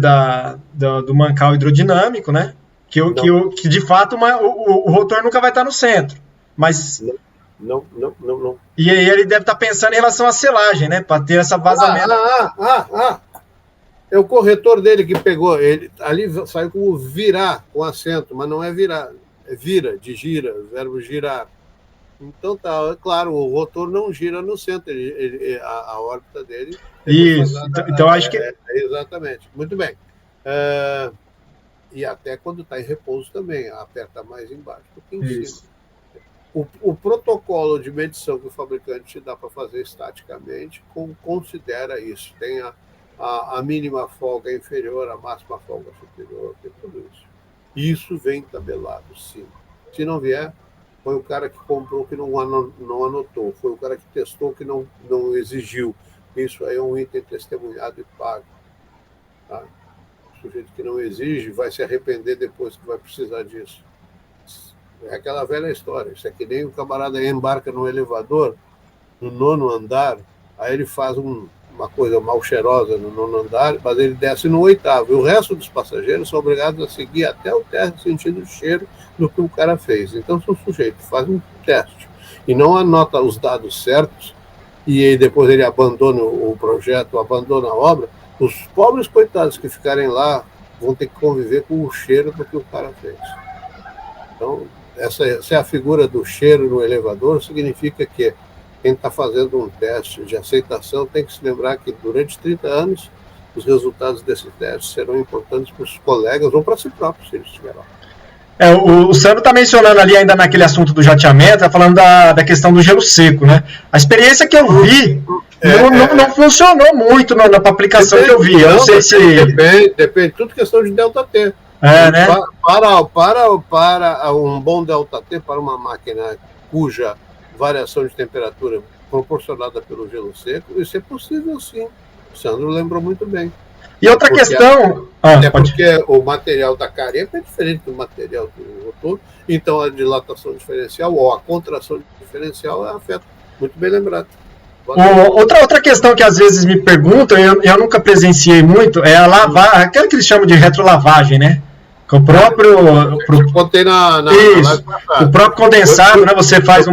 do mancal hidrodinâmico, né? Que de fato o rotor nunca vai estar no centro. Mas... Não. E aí ele deve estar pensando em relação à selagem, né? Para ter essa vazamento. É o corretor dele que pegou. Ele ali saiu como virar com acento, mas não é virar. É vira, de gira, verbo girar. Então tá, é claro, o rotor não gira no centro, a órbita dele... Isso, então acho que... exatamente, muito bem. E até quando está em repouso também, aperta mais embaixo do que em cima. O protocolo de medição que o fabricante dá para fazer estaticamente considera isso. Tem a mínima folga inferior, a máxima folga superior, tem tudo isso. Isso vem tabelado, sim. Se não vier, foi o cara que comprou que não anotou, foi o cara que testou que não exigiu. Isso aí é um item testemunhado e pago. Tá? O sujeito que não exige vai se arrepender depois que vai precisar disso. É aquela velha história. Isso é que nem o camarada embarca no elevador, no 9º andar, aí ele faz uma coisa mal cheirosa no 9º andar, mas ele desce no 8º. E o resto dos passageiros são obrigados a seguir até o térreo sentindo o cheiro do que o cara fez. Então, se o sujeito faz um teste e não anota os dados certos, e aí depois ele abandona o projeto, abandona a obra, os pobres coitados que ficarem lá vão ter que conviver com o cheiro do que o cara fez. Então, essa é a figura do cheiro no elevador, significa que quem está fazendo um teste de aceitação tem que se lembrar que durante 30 anos os resultados desse teste serão importantes para os colegas ou para si próprio, se ele estiver lá. O Sandro está mencionando ali ainda naquele assunto do jateamento, está falando da questão do gelo seco, né? A experiência que eu vi não funcionou muito na aplicação que eu vi. Eu não sei se... Depende, tudo questão de ΔT. Né? Para um bom ΔT, para uma máquina cuja variação de temperatura proporcionada pelo gelo seco. Isso é possível, sim. O Sandro lembrou muito bem. E outra questão... porque o material da careca é diferente do material do rotor, então a dilatação diferencial ou a contração diferencial afeta. Muito bem lembrado. Outra questão que às vezes me perguntam, eu nunca presenciei muito, é a lavagem, aquela que eles chamam de retrolavagem, né? Que o próprio... Contei isso, o próprio condensado, né? Você faz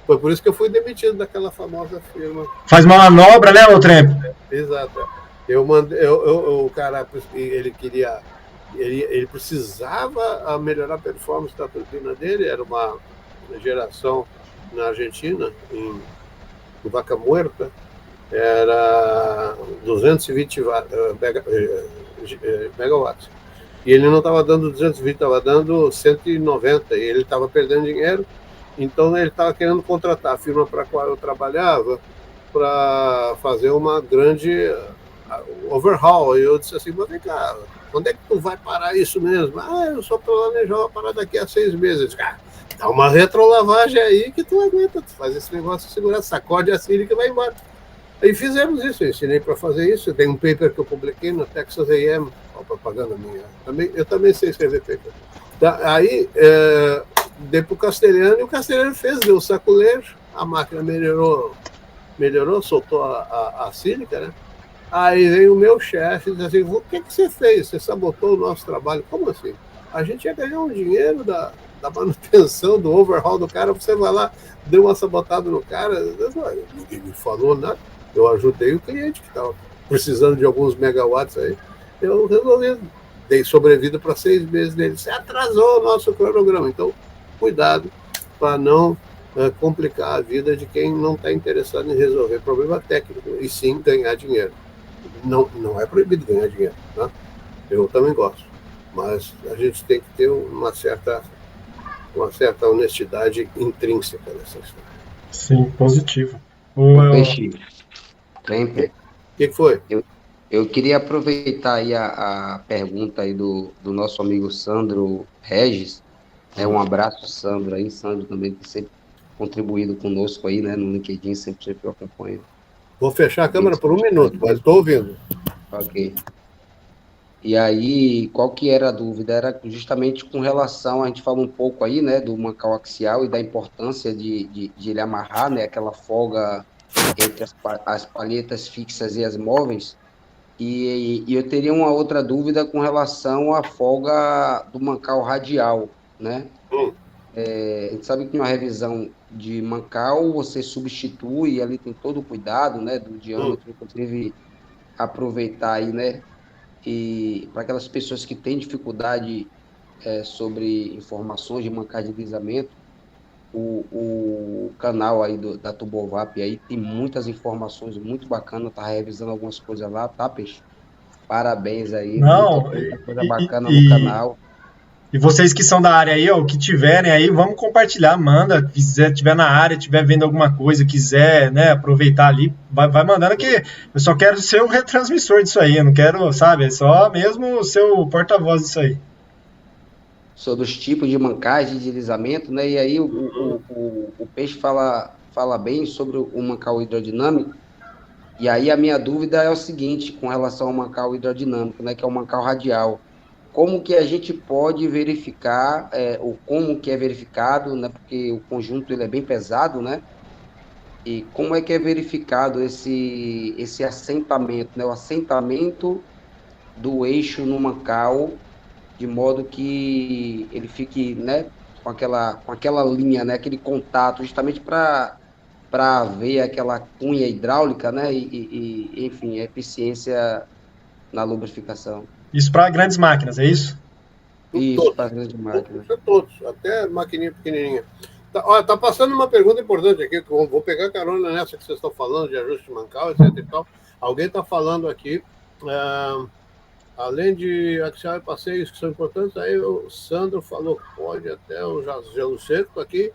foi por isso que eu fui demitido daquela famosa firma. Faz uma manobra, né, o Trempo? Exato. O cara, ele precisava melhorar a performance da turbina dele, era uma geração na Argentina, em Vaca Muerta, era 220 megawatts. E ele não estava dando 220, estava dando 190, e ele estava perdendo dinheiro, então ele estava querendo contratar a firma para a qual eu trabalhava para fazer uma grande overhaul. E eu disse assim, mas vem cá, quando é que tu vai parar isso mesmo? Eu só planejava parar daqui a 6 meses. Eu disse, dá uma retrolavagem aí que tu aguenta, tu faz esse negócio de segurança, sacode a Siri que vai embora. Aí fizemos isso, eu ensinei para fazer isso. Tem um paper que eu publiquei no Texas A&M, propaganda minha. Eu também sei escrever paper. Aí dei para o Castelhano, e o Castelhano deu o saculejo, a máquina melhorou, soltou a sílica, né? Aí veio o meu chefe e disse assim, o que você fez? Você sabotou o nosso trabalho? Como assim? A gente ia ganhar um dinheiro da manutenção, do overhaul do cara, você vai lá, deu uma sabotada no cara, ninguém me falou nada, eu ajudei o cliente que estava precisando de alguns megawatts aí, eu resolvi, dei sobrevida para 6 meses dele, você atrasou o nosso cronograma, então cuidado para não complicar a vida de quem não está interessado em resolver problema técnico, e sim ganhar dinheiro. Não é proibido ganhar dinheiro, tá? Eu também gosto, mas a gente tem que ter uma certa honestidade intrínseca nessa história. Sim, positivo. Peixe, o que foi? Eu queria aproveitar aí a pergunta aí do nosso amigo Sandro Regis. Um abraço, Sandro, aí. Sandro também tem sempre contribuído conosco aí, né, no LinkedIn, sempre eu acompanho. Vou fechar a câmera por 1 minuto, mas estou ouvindo. Ok. E aí, qual que era a dúvida? Era justamente com relação, a gente falou um pouco aí, né, do mancal axial e da importância de ele amarrar, né, aquela folga entre as palhetas fixas e as móveis. E eu teria uma outra dúvida com relação à folga do mancal radial, né? A gente sabe que uma revisão de mancal você substitui, ali tem todo o cuidado, né, do diâmetro, inclusive aproveitar aí, né, e para aquelas pessoas que têm dificuldade sobre informações de mancar de deslizamento, o canal aí da Tubovap aí tem muitas informações muito bacanas, tá revisando algumas coisas lá, tá, Peixe? Parabéns aí, muita coisa bacana no canal. E vocês que são da área aí, o que tiverem aí, vamos compartilhar, manda, tiver na área, tiver vendo alguma coisa, quiser, né, aproveitar ali, vai mandando, que eu só quero ser o retransmissor disso aí, eu não quero, sabe, é só mesmo ser o porta-voz disso aí. Sobre os tipos de mancagem, de deslizamento, né, e aí o Peixe fala bem sobre o mancal hidrodinâmico, e aí a minha dúvida é o seguinte, com relação ao mancal hidrodinâmico, né, que é o mancal radial. Como que a gente pode verificar, ou como que é verificado, né, porque o conjunto ele é bem pesado, né, e como é que é verificado esse assentamento, né, o assentamento do eixo no mancal, de modo que ele fique, né, com aquela linha, né, aquele contato, justamente para haver aquela cunha hidráulica, né, e enfim, a eficiência na lubrificação. Isso para grandes máquinas, é isso? Isso, para grandes máquinas. Todos, até maquininha pequenininha. Tá passando uma pergunta importante aqui, que eu vou pegar carona nessa que vocês estão falando, de ajuste de mancal, etc e tal. Alguém está falando aqui, além de axial e passeios que são importantes, aí o Sandro falou, pode até o gelo seco aqui.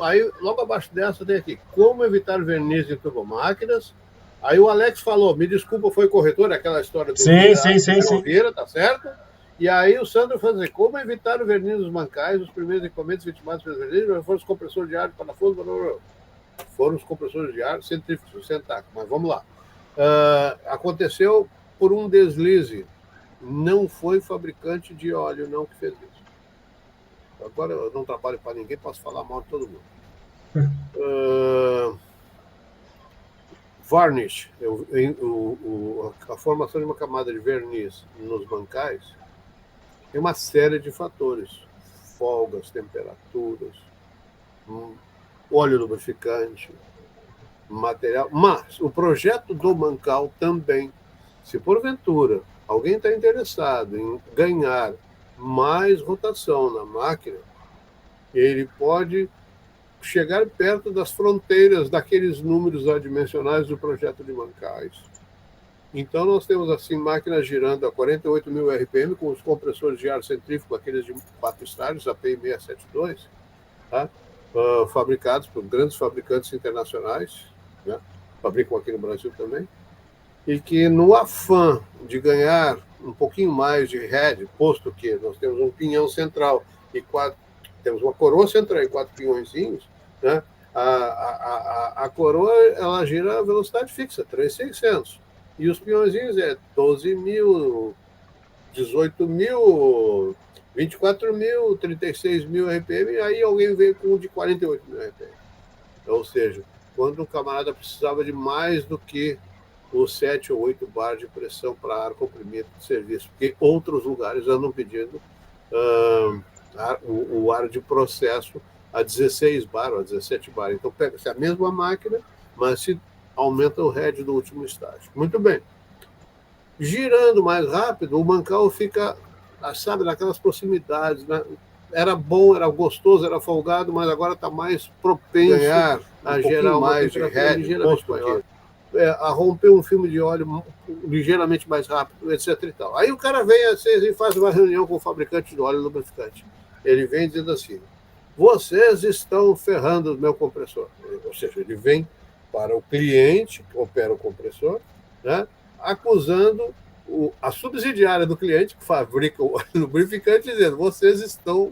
Aí, logo abaixo dessa tem aqui, como evitar verniz em turbomáquinas. Aí o Alex falou, me desculpa, foi corretor, aquela história do sim. Vira, tá certo? E aí o Sandro falou assim, como evitar o verniz dos mancais, os primeiros equipamentos vitimados pelos verniz, reforço compressor de ar, parafuso, foram os compressores de ar centrífugos, o Centac. Mas vamos lá. Aconteceu por um deslize. Não foi fabricante de óleo não que fez isso. Agora eu não trabalho para ninguém, posso falar mal de todo mundo. Varnish, a formação de uma camada de verniz nos bancais tem uma série de fatores. Folgas, temperaturas, óleo lubrificante, material. Mas o projeto do bancal também, se porventura alguém está interessado em ganhar mais rotação na máquina, ele pode chegar perto das fronteiras daqueles números adimensionais do projeto de bancais. Então, nós temos assim máquinas girando a 48.000 RPM com os compressores de ar centrífugo, aqueles de 4 estágios, API 672, tá? Fabricados por grandes fabricantes internacionais, né? Fabricam aqui no Brasil também, e que no afã de ganhar um pouquinho mais de head, posto que nós temos um pinhão central e temos uma coroa central e 4 pinhõezinhos, né? A coroa ela gira a velocidade fixa, 3.600. E os pinhõezinhos é 12.000, 18.000, 24.000, 36.000 RPM, e aí alguém veio com um de 48.000 RPM. Ou seja, quando o camarada precisava de mais do que os 7 ou 8 bar de pressão para ar comprimido de serviço, porque outros lugares andam pedindo o ar de processo a 16 bar ou a 17 bar. Então pega-se a mesma máquina, mas se aumenta o head do último estágio. Muito bem. Girando mais rápido, o bancal fica, sabe, naquelas proximidades, né? Era bom, era gostoso, era folgado, mas agora está mais propenso a gerar mais de head, a romper um filme de óleo ligeiramente mais rápido, etc. E tal. Aí o cara vem e faz uma reunião com o fabricante de óleo lubrificante. Ele vem dizendo assim: vocês estão ferrando o meu compressor. Ou seja, ele vem para o cliente que opera o compressor, né, acusando a subsidiária do cliente que fabrica o óleo lubrificante, dizendo: vocês estão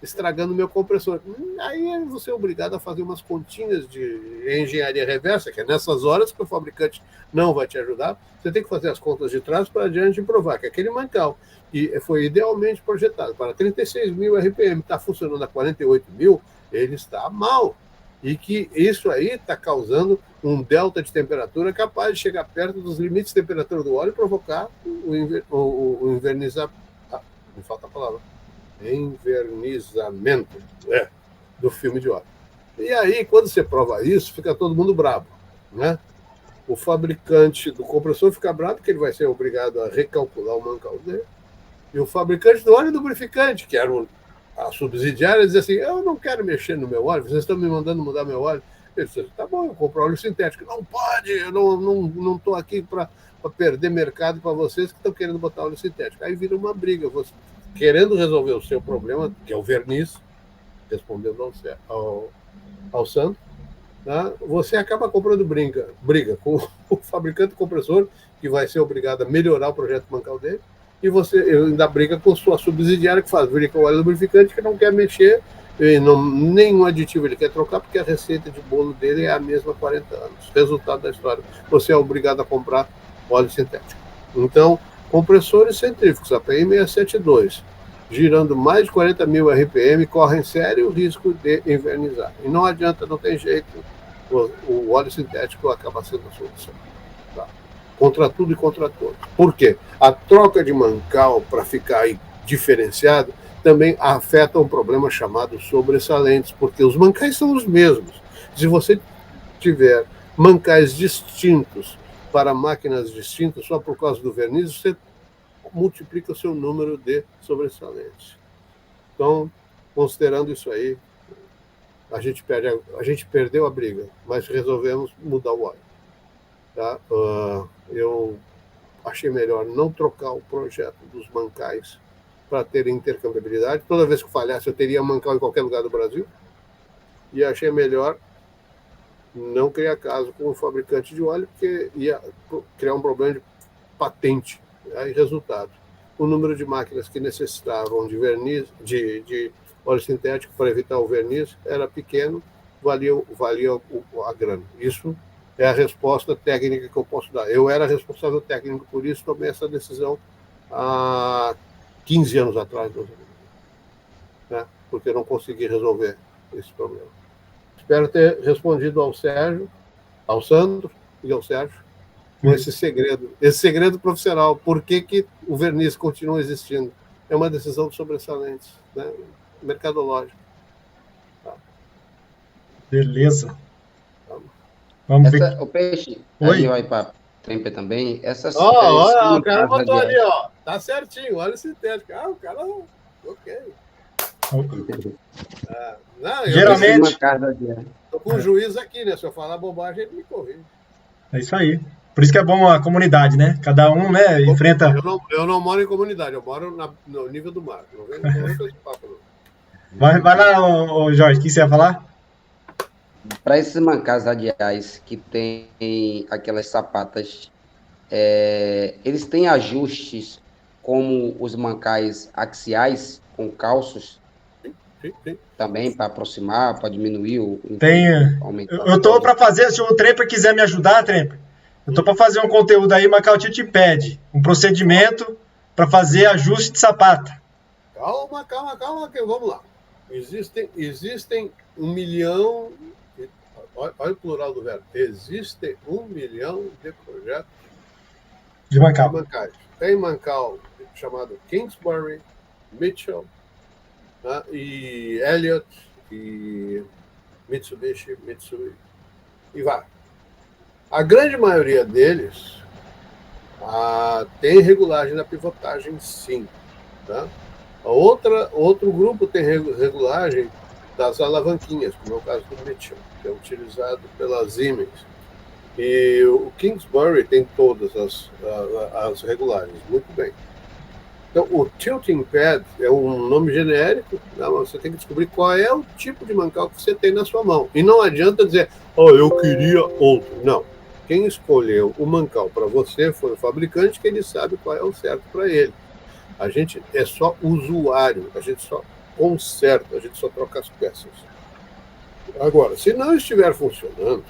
estragando o meu compressor. Aí você é obrigado a fazer umas continhas de engenharia reversa, que é nessas horas que o fabricante não vai te ajudar. Você tem que fazer as contas de trás para adiante e provar que aquele mancal, que foi idealmente projetado para 36.000 RPM, está funcionando a 48.000, ele está mal. E que isso aí está causando um delta de temperatura capaz de chegar perto dos limites de temperatura do óleo e provocar o envernizamento. Me falta a palavra. Envernizamento do filme de óleo. E aí, quando você prova isso, fica todo mundo bravo, né? O fabricante do compressor fica bravo porque ele vai ser obrigado a recalcular o mancal dele. E o fabricante do óleo lubrificante, que era a subsidiária, diz assim: eu não quero mexer no meu óleo, vocês estão me mandando mudar meu óleo. Ele disse: tá bom, eu compro óleo sintético. Não pode, eu não estou aqui para perder mercado para vocês que estão querendo botar óleo sintético. Aí vira uma briga, você querendo resolver o seu problema, que é o verniz, respondendo ao Sandro, né? Você acaba comprando briga com o fabricante do compressor, que vai ser obrigado a melhorar o projeto bancal dele, e você ainda briga com sua subsidiária, que fabrica o óleo lubrificante, que não quer mexer, nenhum aditivo ele quer trocar, porque a receita de bolo dele é a mesma há 40 anos. Resultado da história: você é obrigado a comprar óleo sintético. Então, compressores centrífugos, API 672, girando mais de 40.000 RPM, correm sério risco de invernizar. E não adianta, não tem jeito, o óleo sintético acaba sendo a solução. Tá? Contra tudo e contra todos. Por quê? A troca de mancal para ficar aí diferenciado também afeta um problema chamado sobressalentes, porque os mancais são os mesmos. Se você tiver mancais distintos para máquinas distintas só por causa do verniz, você multiplica o seu número de sobressalentes. Então, considerando isso aí, a gente perdeu a briga, mas resolvemos mudar o óleo. Tá? Eu achei melhor não trocar o projeto dos mancais para ter intercambiabilidade. Toda vez que falhasse, eu teria mancal em qualquer lugar do Brasil. E achei melhor não criar caso com o fabricante de óleo, porque ia criar um problema de patente. Aí, resultado: o número de máquinas que necessitavam de verniz, de óleo sintético para evitar o verniz era pequeno, valia a grana. Isso é a resposta técnica que eu posso dar. Eu era responsável técnico por isso, tomei essa decisão há 15 anos atrás, né? Porque eu não consegui resolver esse problema. Espero ter respondido ao Sérgio, ao Sandro e ao Sérgio com esse segredo profissional. Por que o verniz continua existindo? É uma decisão de sobressalentes, né? Mercadológica. Tá. Beleza. Vamos ver. O Peixe, Oi? aí vai para Tremper também. Essas Olha, o cara botou ali, ó. Tá certinho, olha esse teste. O cara. Ok. Não, Geralmente. Tô com um juiz aqui, né? Se eu falar bobagem, ele me corrige. É isso aí. Por isso que é bom a comunidade, né? Cada um, né, enfrenta. Eu não moro em comunidade, eu moro no nível do mar. Não vem com esse papo, não. Vai lá, Jorge, o que você ia falar? Para esses mancais radiais que tem aquelas sapatas, eles têm ajustes como os mancais axiais com calços? Sim. Também para aproximar, para diminuir o aumentar. Eu tô para fazer, se o Tremper quiser me ajudar, Tremper, eu tô para fazer um conteúdo aí, Macau te pede um procedimento para fazer ajuste de sapata. Calma, vamos lá. Existem 1 milhão, olha o plural do verbo, existem 1 milhão de projetos de mancal. Tem mancal chamado Kingsbury, Mitchell, e Elliott, e Mitsubishi, Mitsui, e vai. A grande maioria deles tem regulagem na pivotagem, sim. Tá? Outro grupo tem regulagem das alavanquinhas, como é o caso do Mitchell, que é utilizado pela Siemens. E o Kingsbury tem todas as regulagens, muito bem. Então, o tilting pad é um nome genérico, né? Você tem que descobrir qual é o tipo de mancal que você tem na sua mão. E não adianta dizer, eu queria outro. Não. Quem escolheu o mancal para você foi o fabricante, que ele sabe qual é o certo para ele. A gente é só usuário, a gente só conserta, a gente só troca as peças. Agora, se não estiver funcionando,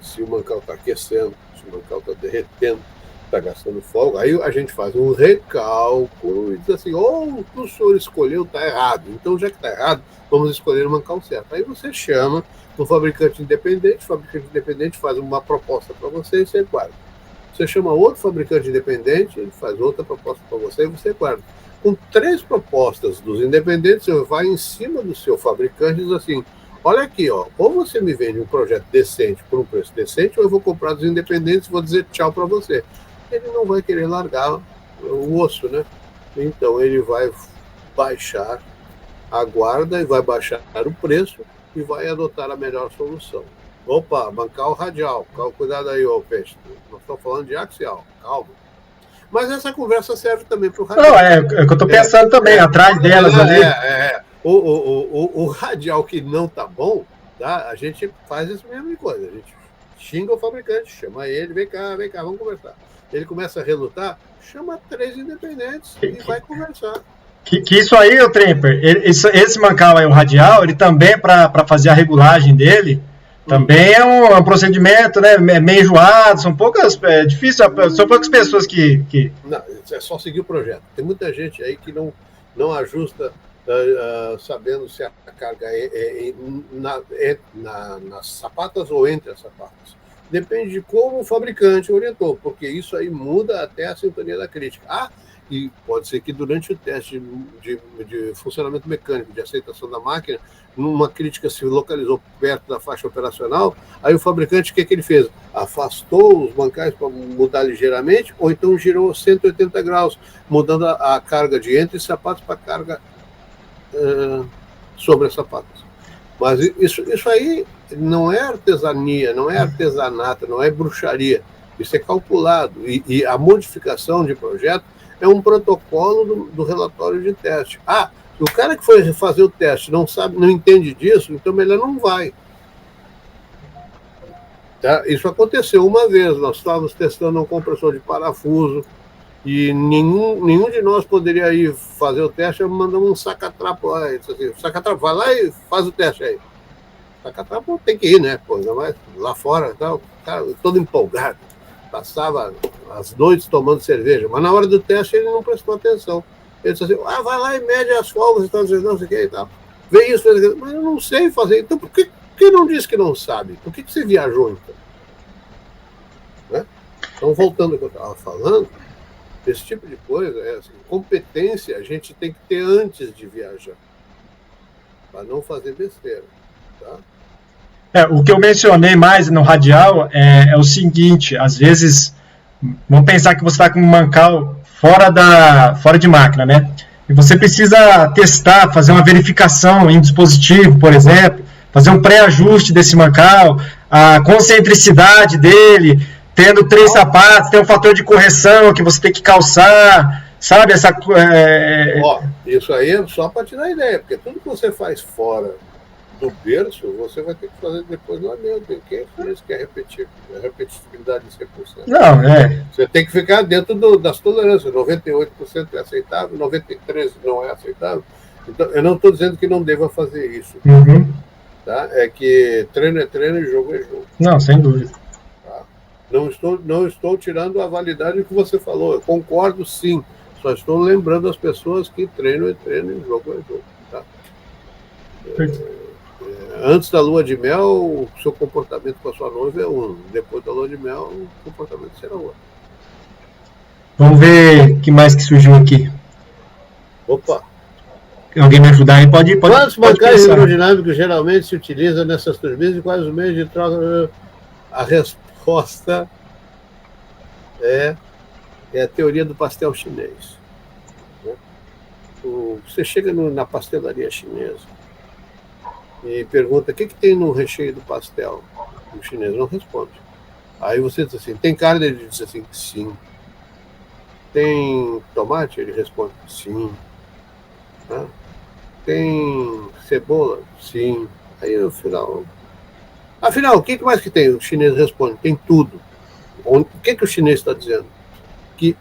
se o mancal está aquecendo, se o mancal está derretendo, está gastando fogo, aí a gente faz um recálculo e diz assim, o que o senhor escolheu está errado. Então, já que está errado, vamos escolher o mancal certo. Aí você chama um fabricante independente, o fabricante independente faz uma proposta para você e você guarda. Você chama outro fabricante independente, ele faz outra proposta para você e você guarda. Com 3 propostas dos independentes, você vai em cima do seu fabricante e diz assim, olha aqui, ou você me vende um projeto decente por um preço decente, ou eu vou comprar dos independentes e vou dizer tchau para você. Ele não vai querer largar o osso, né? Então ele vai baixar a guarda e vai baixar o preço e vai adotar a melhor solução. Opa, mancal radial, cuidado aí, Peixe. Nós estamos falando de axial, calma. Mas essa conversa serve também para o radial. Não, é o que eu estou pensando também, atrás delas ali. O radial que não tá bom, tá? A gente faz essa mesma coisa. A gente xinga o fabricante, chama ele, vem cá, vamos conversar. Ele começa a relutar, chama 3 independentes e vai conversar. Que isso aí, o Tremper, esse mancal aí, o radial, ele também, para fazer a regulagem dele, também é um procedimento, né, meio enjoado, são poucas, difícil, são poucas pessoas que... Não, é só seguir o projeto. Tem muita gente aí que não ajusta sabendo se a carga é nas sapatas ou entre as sapatas. Depende de como o fabricante orientou, porque isso aí muda até a sintonia da crítica. E pode ser que durante o teste de funcionamento mecânico, de aceitação da máquina, uma crítica se localizou perto da faixa operacional, aí o fabricante, o que ele fez? Afastou os bancais para mudar ligeiramente, ou então girou 180 graus, mudando a carga de entre sapatos para carga sobre as sapatas. Mas isso aí não é artesania, não é artesanato, não é bruxaria. Isso é calculado. E a modificação de projeto é um protocolo do relatório de teste. Se o cara que foi fazer o teste não sabe, não entende disso, então melhor não vai. Tá? Isso aconteceu uma vez. Nós estávamos testando um compressor de parafuso e nenhum de nós poderia ir fazer o teste. Mandamos um saca-trapo lá. Assim, saca-trapo, vai lá e faz o teste aí. catapulta tem que ir, né? Pô, ainda mais lá fora, tal, cara, todo empolgado. Passava as noites tomando cerveja, mas na hora do teste ele não prestou atenção. Ele disse assim, vai lá e mede as folgas, não sei o que e tal. Vê isso, mas eu não sei fazer. Então por que não disse que não sabe? Por que você viajou, então? Né? Então, voltando ao que eu estava falando, esse tipo de coisa, assim, competência a gente tem que ter antes de viajar, para não fazer besteira. Tá? O que eu mencionei mais no radial é o seguinte, às vezes, vamos pensar que você está com um mancal fora de máquina, né? E você precisa testar, fazer uma verificação em dispositivo, por exemplo, fazer um pré-ajuste desse mancal, a concentricidade dele, tendo 3 sapatos, tem um fator de correção que você tem que calçar, sabe? Isso aí é só para te dar ideia, porque tudo que você faz fora do berço, você vai ter que fazer depois no ambiente. Quem é isso que é repetir? A repetitividade de 100%. Não, Você tem que ficar dentro das tolerâncias. 98% é aceitável, 93% não é aceitável. Então, eu não estou dizendo que não deva fazer isso. Uhum. Tá? É que treino é treino e jogo é jogo. Não, sem dúvida. Tá? Não estou tirando a validade do que você falou. Eu concordo, sim. Só estou lembrando as pessoas que treino é treino e jogo é jogo. Tá? Antes da lua de mel, o seu comportamento com a sua noiva é um. Depois da lua de mel, o comportamento será outro. Vamos ver o que mais que surgiu aqui. Opa! Alguém me ajudar aí? Pode Quantos mancais hidrodinâmicos geralmente se utilizam nessas turbinas e quais os meios de troca? A resposta é a teoria do pastel chinês. Você chega na pastelaria chinesa e pergunta o que tem no recheio do pastel. O chinês não responde. Aí você diz assim, tem carne? Ele diz assim, sim. Tem tomate? Ele responde, sim. Tá? Tem cebola? Sim. Aí no final... Afinal, o que mais que tem? O chinês responde, tem tudo. O que o chinês está dizendo? Que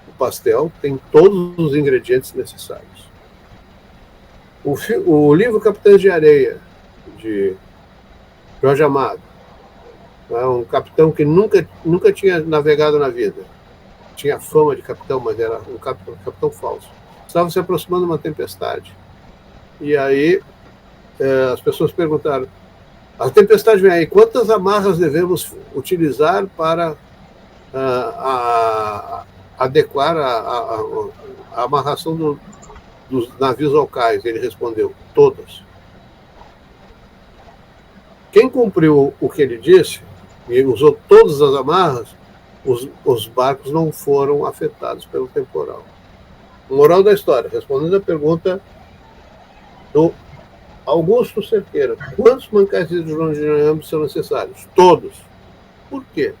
o pastel tem todos os ingredientes necessários. O livro Capitães de Areia, de Jorge Amado, é um capitão que nunca tinha navegado na vida. Tinha fama de capitão, mas era um capitão falso. Estava se aproximando de uma tempestade. E aí as pessoas perguntaram, a tempestade vem aí, quantas amarras devemos utilizar para adequar a amarração dos navios ao cais? Ele respondeu, todas. Quem cumpriu o que ele disse e usou todas as amarras, os barcos não foram afetados pelo temporal. Moral da história, respondendo a pergunta do Augusto Cerqueira, quantos mancais hidrodinâmicos são necessários? Todos. Por quê?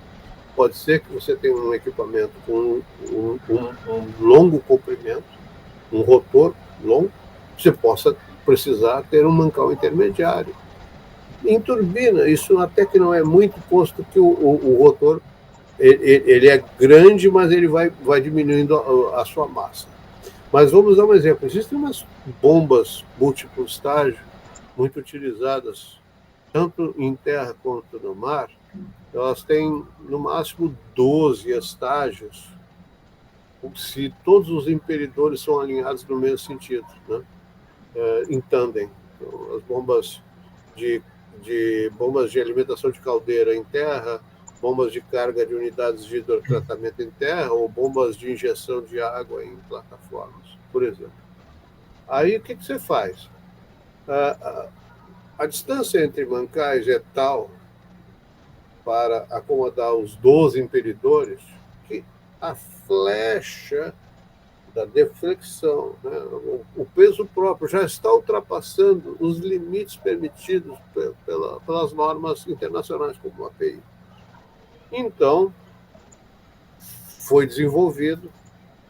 Pode ser que você tenha um equipamento com um longo comprimento, um rotor longo, você possa precisar ter um mancal intermediário. Em turbina, isso até que não é muito, posto que o rotor ele é grande, mas ele vai diminuindo a sua massa. Mas vamos dar um exemplo. Existem umas bombas múltiplo estágio, muito utilizadas, tanto em terra quanto no mar. Elas têm, no máximo, 12 estágios, se todos os imperidores são alinhados no mesmo sentido, né? Em tandem. Então, as bombas de alimentação de caldeira em terra, bombas de carga de unidades de hidrotratamento em terra ou bombas de injeção de água em plataformas, por exemplo. Aí o que você faz? A distância entre mancais é tal para acomodar os 12 impelidores que a flecha da deflexão, né, o peso próprio já está ultrapassando os limites permitidos pelas normas internacionais, como a API. Então, foi desenvolvido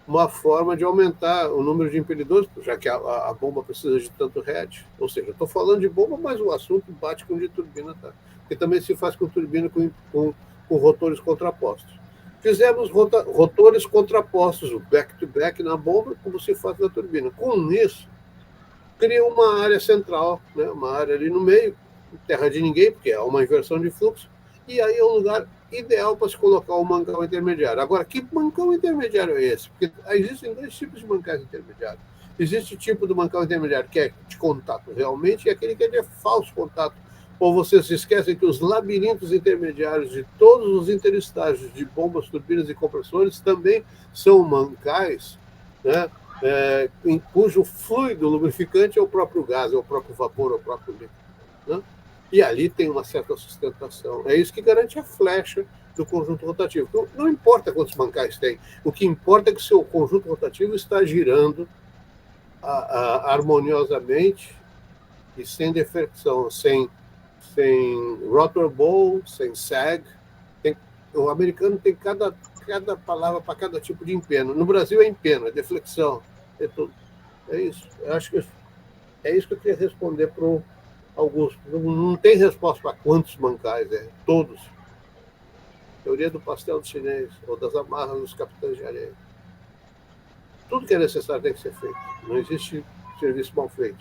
uma forma de aumentar o número de impelidores, já que a bomba precisa de tanto head. Ou seja, eu estou falando de bomba, mas o assunto bate com de turbina, tá? Porque também se faz com turbina com rotores contrapostos. Fizemos rotores contrapostos, o back-to-back na bomba, como se faz na turbina. Com isso, cria uma área central, né? Uma área ali no meio, terra de ninguém, porque é uma inversão de fluxo, e aí é o lugar ideal para se colocar um mancal intermediário. Agora, que mancal intermediário é esse? Porque existem dois tipos de mancais intermediários. Existe o tipo do mancal intermediário que é de contato realmente e aquele que é de falso contato. Ou vocês se esquecem que os labirintos intermediários de todos os interestágios de bombas, turbinas e compressores também são mancais, né? Em cujo fluido lubrificante é o próprio gás, é o próprio vapor, é o próprio líquido, né? E ali tem uma certa sustentação. É isso que garante a flecha do conjunto rotativo. Então, não importa quantos mancais tem, o que importa é que o seu conjunto rotativo está girando harmoniosamente e sem defecção, sem rotor bowl, sem sag. O americano tem cada palavra para cada tipo de empeno. No Brasil é empeno, é deflexão, é tudo. É isso. Eu acho que é isso que eu queria responder para o Augusto. Não tem resposta para quantos mancais, todos. Teoria do pastel chinês, ou das amarras dos capitães de areia. Tudo que é necessário tem que ser feito. Não existe serviço mal feito.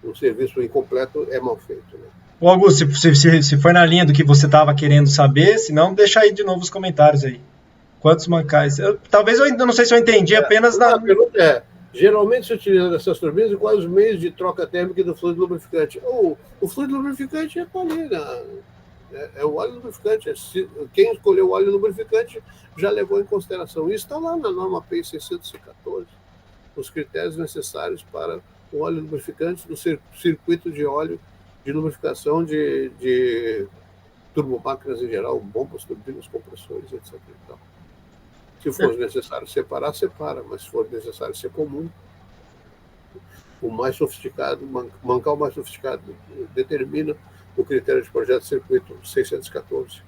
Um serviço incompleto é mal feito, né? Ô Augusto, se foi na linha do que você estava querendo saber, se não, deixa aí de novo os comentários aí. Quantos mancais? Talvez eu ainda não sei se eu entendi apenas na... A pergunta geralmente se utiliza nessas turbinas quais os meios de troca térmica do fluido lubrificante. O fluido lubrificante é ali, é o óleo lubrificante. Quem escolheu o óleo lubrificante já levou em consideração. Isso está lá na norma PI 614, os critérios necessários para o óleo lubrificante do circuito de óleo de lubrificação de turbomáquinas em geral, bombas, turbinas, compressores, etc. Então, se for necessário separar, separa, mas se for necessário ser comum, o mais sofisticado, mancal mais sofisticado, determina o critério de projeto de circuito 614.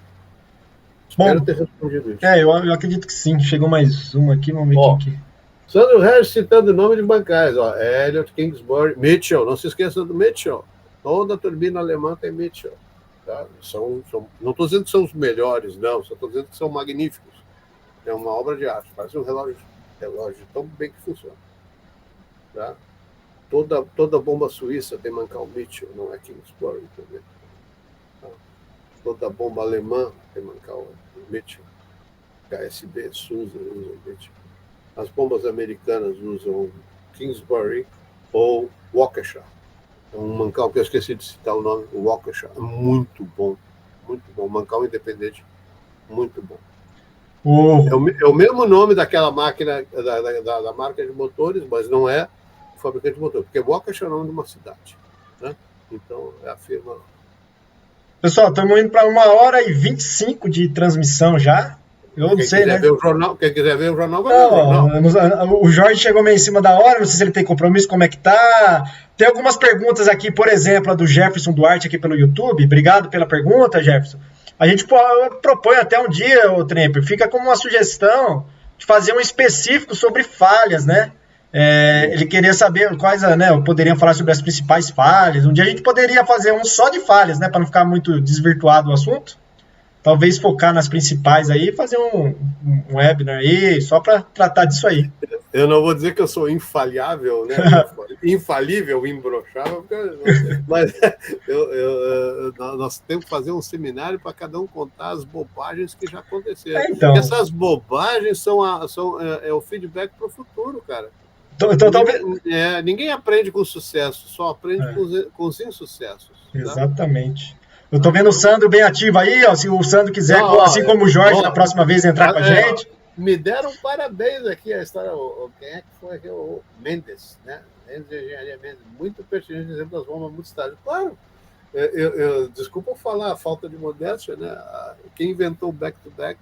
Espero ter respondido isso. Eu acredito que sim. Chegou mais uma aqui, vamos ver quem que... Sandro Regis citando o nome de bancais, Elliott, Kingsbury, Mitchell, não se esqueça do Mitchell. Toda turbina alemã tem Mitchell. Tá? Não estou dizendo que são os melhores, não, só estou dizendo que são magníficos. É uma obra de arte, parece um relógio tão bem que funciona. Tá? Toda bomba suíça tem mancal Mitchell, não é Kingsbury também. Tá? Toda bomba alemã tem mancal Mitchell. KSB, Sousa usam Mitchell. As bombas americanas usam Kingsbury ou Waukesha. É um mancal que eu esqueci de citar o nome, o Waukesha. É muito bom. Mancal independente, muito bom. É o mesmo nome daquela máquina, da marca de motores, mas não é o fabricante de motor, porque Waukesha é o nome de uma cidade, né? Então, é a firma. Pessoal, estamos indo para 1h25 de transmissão já. Eu não sei, né? Quem quiser ver o jornal, vai ver o jornal. O Jorge chegou meio em cima da hora, não sei se ele tem compromisso, como é que tá. Tem algumas perguntas aqui, por exemplo, a do Jefferson Duarte aqui pelo YouTube. Obrigado pela pergunta, Jefferson. A gente propõe até um dia, o Tremper, fica como uma sugestão de fazer um específico sobre falhas, né? Ele queria saber quais, né, poderiam falar sobre as principais falhas. Um dia a gente poderia fazer um só de falhas, né, para não ficar muito desvirtuado o assunto. Talvez focar nas principais aí e fazer um webinar aí, só para tratar disso aí. Eu não vou dizer que eu sou infalhável, né? Infalível, imbrochável, mas nós temos que fazer um seminário para cada um contar as bobagens que já aconteceram. Então. Essas bobagens são o feedback para o futuro, cara. Então, talvez... ninguém aprende com sucesso, só aprende com os insucessos. Exatamente. Tá? Eu tô vendo o Sandro bem ativo aí, ó, se o Sandro quiser, assim como o Jorge, na próxima vez entrar com a gente. Me deram parabéns aqui a história. Quem é que foi aqui? O Mendes, né? Mendes de Engenharia Mendes, muito pertinente exemplo das bombas multistágio. Claro, desculpa eu falar, a falta de modéstia, né? Quem inventou o back-to-back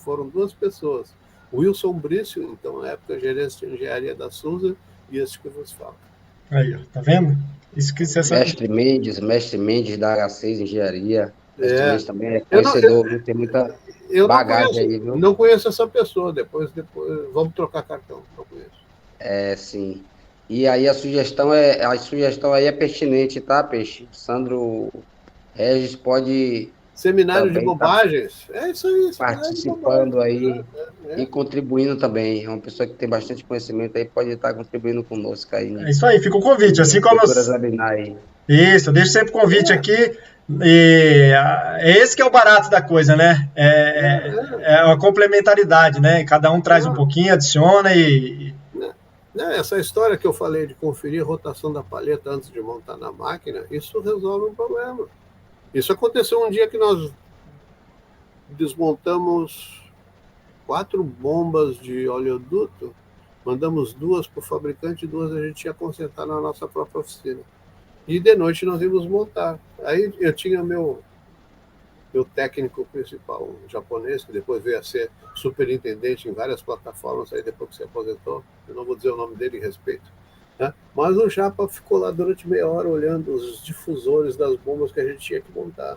foram duas pessoas. Wilson Brício, então, na época, gerente de engenharia da Sousa, e esse que eu vos falo. Aí, ó, tá vendo? Isso que você sabe. Mestre Mendes da H6 Engenharia. Mestre Mendes também é conhecedor, tem muita bagagem aí, viu? Não conheço essa pessoa, depois vamos trocar cartão, não conheço. Sim. E aí a sugestão aí é pertinente, tá, Peixe? Sandro Regis pode Seminário também de bobagens. É isso aí. Participando aí e contribuindo também. É uma pessoa que tem bastante conhecimento aí, pode estar contribuindo conosco aí. É isso aí, fica o convite. Assim como aí. Isso, eu deixo sempre o convite aqui. E é esse que é o barato da coisa, né? É uma complementaridade, né? Cada um traz um pouquinho, adiciona e. Essa história que eu falei de conferir a rotação da palheta antes de montar na máquina, isso resolve um problema. Isso aconteceu um dia que nós desmontamos 4 bombas de oleoduto, mandamos 2 para o fabricante e 2 a gente ia consertar na nossa própria oficina. E de noite nós íamos montar. Aí eu tinha meu técnico principal, um japonês, que depois veio a ser superintendente em várias plataformas, aí depois que se aposentou, eu não vou dizer o nome dele em respeito, né? Mas o Japa ficou lá durante meia hora olhando os difusores das bombas que a gente tinha que montar.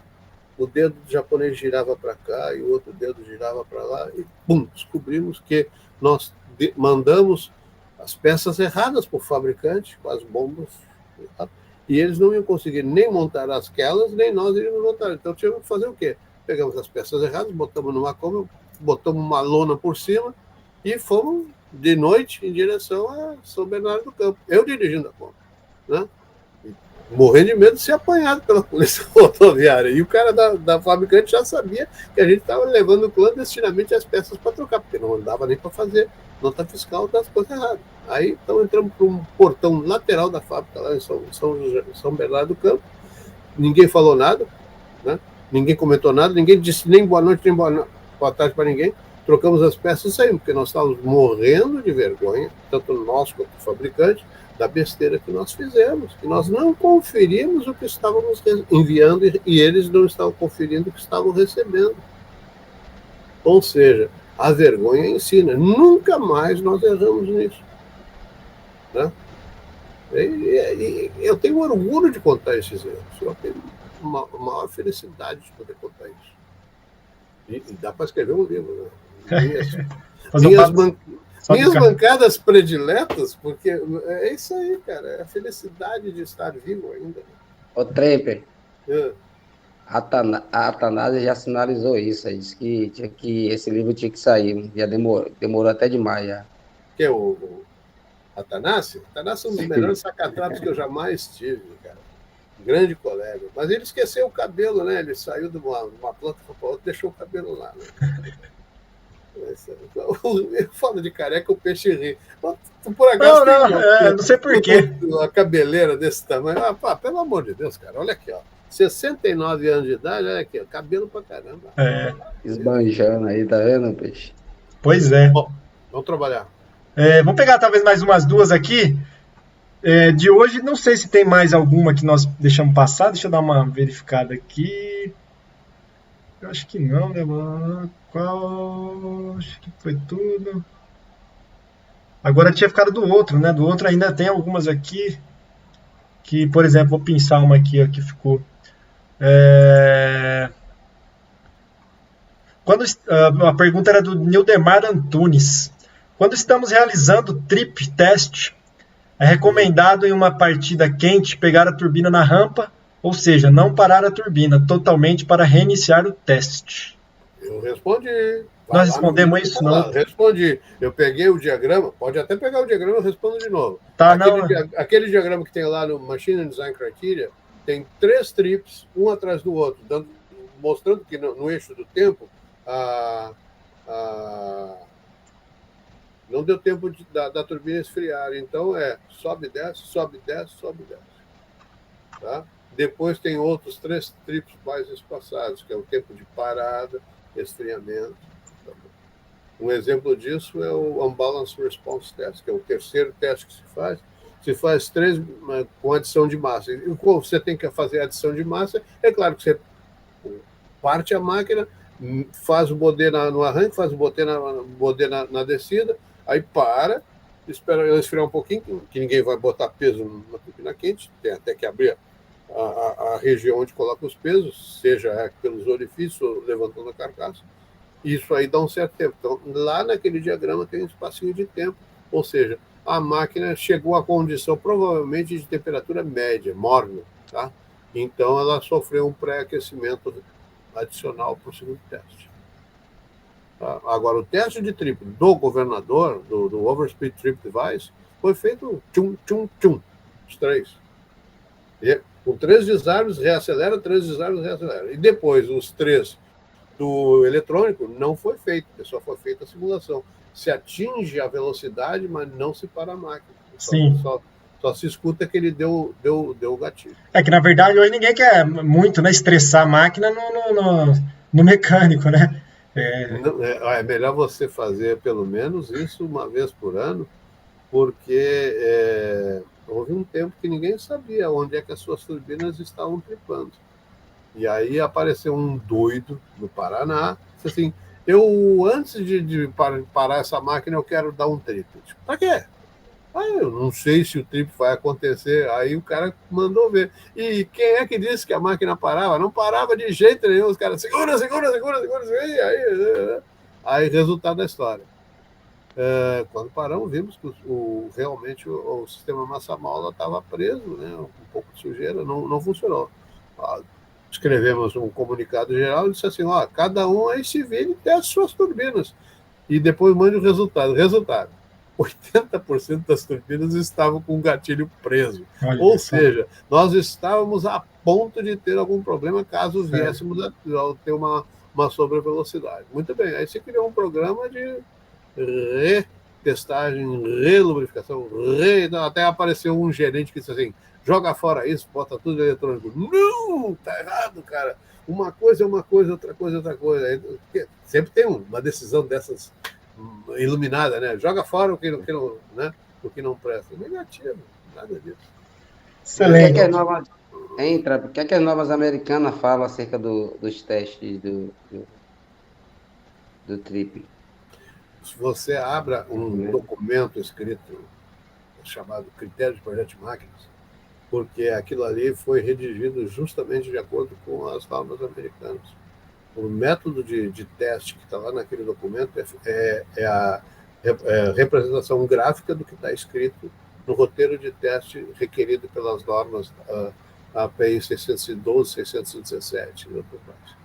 O dedo do japonês girava para cá e o outro dedo girava para lá e, pum, descobrimos que nós mandamos as peças erradas para o fabricante, com as bombas, e eles não iam conseguir nem montar aquelas, nem nós iríamos montar. Então tínhamos que fazer o quê? Pegamos as peças erradas, botamos numa cômoda, botamos uma lona por cima e fomos de noite em direção a São Bernardo do Campo. Eu dirigindo a cômoda, né? Morrendo de medo de ser apanhado pela polícia rodoviária. E o cara da fabricante já sabia que a gente estava levando clandestinamente as peças para trocar, porque não dava nem para fazer nota fiscal das coisas erradas. Aí, então, entramos por um portão lateral da fábrica, lá em São Bernardo do Campo. Ninguém falou nada, né? Ninguém comentou nada, ninguém disse nem boa noite, nem boa tarde para ninguém. Trocamos as peças e saímos, porque nós estávamos morrendo de vergonha, tanto nós quanto o fabricante, da besteira que nós fizemos, que nós não conferimos o que estávamos enviando e eles não estavam conferindo o que estavam recebendo. Ou seja, a vergonha ensina. Nunca mais nós erramos nisso, né? E eu tenho orgulho de contar esses erros. Eu tenho uma maior felicidade de poder contar isso. E dá para escrever um livro, né? Minhas bancadas prediletas, porque é isso aí, cara. É a felicidade de estar vivo ainda. Ô, Tremper, a Atanásia já sinalizou isso. Aí disse que esse livro tinha que sair. Já demorou até demais. Já. Que é o Atanásio? Atanásio é um dos melhores sacatrapos que eu jamais tive, cara. Grande colega. Mas ele esqueceu o cabelo, né? Ele saiu de uma planta para outra e deixou o cabelo lá, né? Eu falo de careca, o peixe ri. Por acaso não sei porquê. Uma cabeleira desse tamanho. Pelo amor de Deus, cara, olha aqui, ó. 69 anos de idade, olha aqui, ó, cabelo pra caramba. Esbanjando aí, tá vendo, peixe? Pois é. Bom, vamos trabalhar. Vamos pegar talvez mais umas 2 aqui. De hoje, não sei se tem mais alguma que nós deixamos passar. Deixa eu dar uma verificada aqui. Eu acho que não, né, mano? Acho que foi tudo. Agora tinha ficado do outro, né? Do outro ainda tem algumas aqui. Que, por exemplo, vou pensar uma aqui, ó, que ficou. A pergunta era do Nildemar Antunes. Quando estamos realizando trip test, é recomendado em uma partida quente pegar a turbina na rampa, ou seja, não parar a turbina totalmente para reiniciar o teste. Eu respondi. Nós respondemos isso, não? Respondi. Eu peguei o diagrama, pode até pegar o diagrama, eu respondo de novo. Tá, aquele diagrama que tem lá no Machine Design Criteria, tem 3 trips, um atrás do outro, mostrando que no eixo do tempo, não deu tempo da turbina esfriar. Então sobe, desce, sobe, desce, sobe, desce. Tá? Depois tem outros 3 trips mais espaçados, que é o tempo de parada, esfriamento. Um exemplo disso é o Unbalanced Response Test, que é o terceiro teste que se faz. Se faz 3 com adição de massa. E como você tem que fazer a adição de massa, é claro que você parte a máquina, faz o bodê no arranque, faz o bodê na descida, aí para, espera ela esfriar um pouquinho, que ninguém vai botar peso na turbina quente, tem até que abrir a região onde coloca os pesos, seja pelos orifícios ou levantando a carcaça. Isso aí dá um certo tempo. Então, lá naquele diagrama tem um espacinho de tempo, ou seja, a máquina chegou à condição provavelmente de temperatura média, morna, tá? Então ela sofreu um pré-aquecimento adicional para o segundo teste. Tá? Agora, o teste de triplo do governador, do Overspeed Trip Device, foi feito os 3. E, com 3 desarmes, reacelera, 3 desarmes, reacelera. E depois, os 3 do eletrônico, não foi feito, só foi feita a simulação. Se atinge a velocidade, mas não se para a máquina. Sim. Só se escuta que ele deu o gatilho. É que, na verdade, hoje ninguém quer muito, né, estressar a máquina no mecânico, né? É melhor você fazer pelo menos isso uma vez por ano, porque houve um tempo que ninguém sabia onde é que as suas turbinas estavam tripando. E aí apareceu um doido no Paraná, disse assim, antes de parar essa máquina, eu quero dar um trip. Tipo, pra quê? Eu não sei se o trip vai acontecer. Aí o cara mandou ver. E quem é que disse que a máquina parava? Não parava de jeito nenhum. Os caras, segura. Aí, resultado da história. Quando paramos, vimos que realmente o sistema massa-mola estava preso, né? Um pouco de sujeira, não funcionou. Escrevemos um comunicado geral e disse assim, cada um aí se vire e teste suas turbinas. E depois mande o resultado. 80% das turbinas estavam com o gatilho preso. Ou seja, nós estávamos a ponto de ter algum problema caso viéssemos a ter uma sobrevelocidade. Muito bem, aí você criou um programa de retestagem, relubrificação, até apareceu um gerente que disse assim, joga fora isso, bota tudo eletrônico. Não, tá errado, cara. Uma coisa é uma coisa, outra coisa é outra coisa. Sempre tem uma decisão dessas iluminada, né? Joga fora o que não presta. Negativo, nada disso. Excelente. O que é que as novas americanas falam acerca dos testes do trip? Se você abra um documento escrito chamado Critério de Projeto de Máquinas, porque aquilo ali foi redigido justamente de acordo com as normas americanas. O método de teste que está lá naquele documento é a representação gráfica do que está escrito no roteiro de teste requerido pelas normas API 612, 617 e outras mais.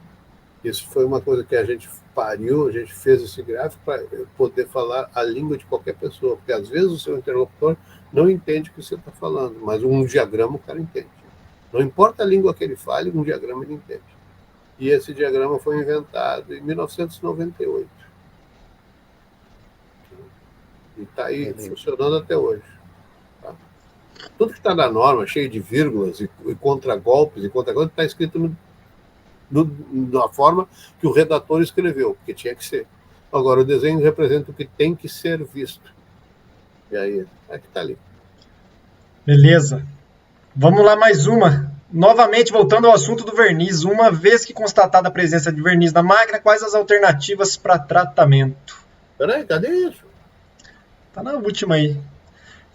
Isso foi uma coisa que a gente a gente fez esse gráfico para poder falar a língua de qualquer pessoa, porque às vezes o seu interlocutor não entende o que você está falando, mas um diagrama o cara entende. Não importa a língua que ele fale, um diagrama ele entende. E esse diagrama foi inventado em 1998. E está aí funcionando até hoje. Tá? Tudo que está na norma, cheio de vírgulas e contragolpes, está escrito da forma que o redator escreveu, porque tinha que ser. Agora, o desenho representa o que tem que ser visto. E aí, é que está ali. Beleza. Vamos lá, mais uma. Novamente, voltando ao assunto do verniz. Uma vez que constatada a presença de verniz na máquina, quais as alternativas para tratamento? Peraí, cadê isso? Tá na última aí.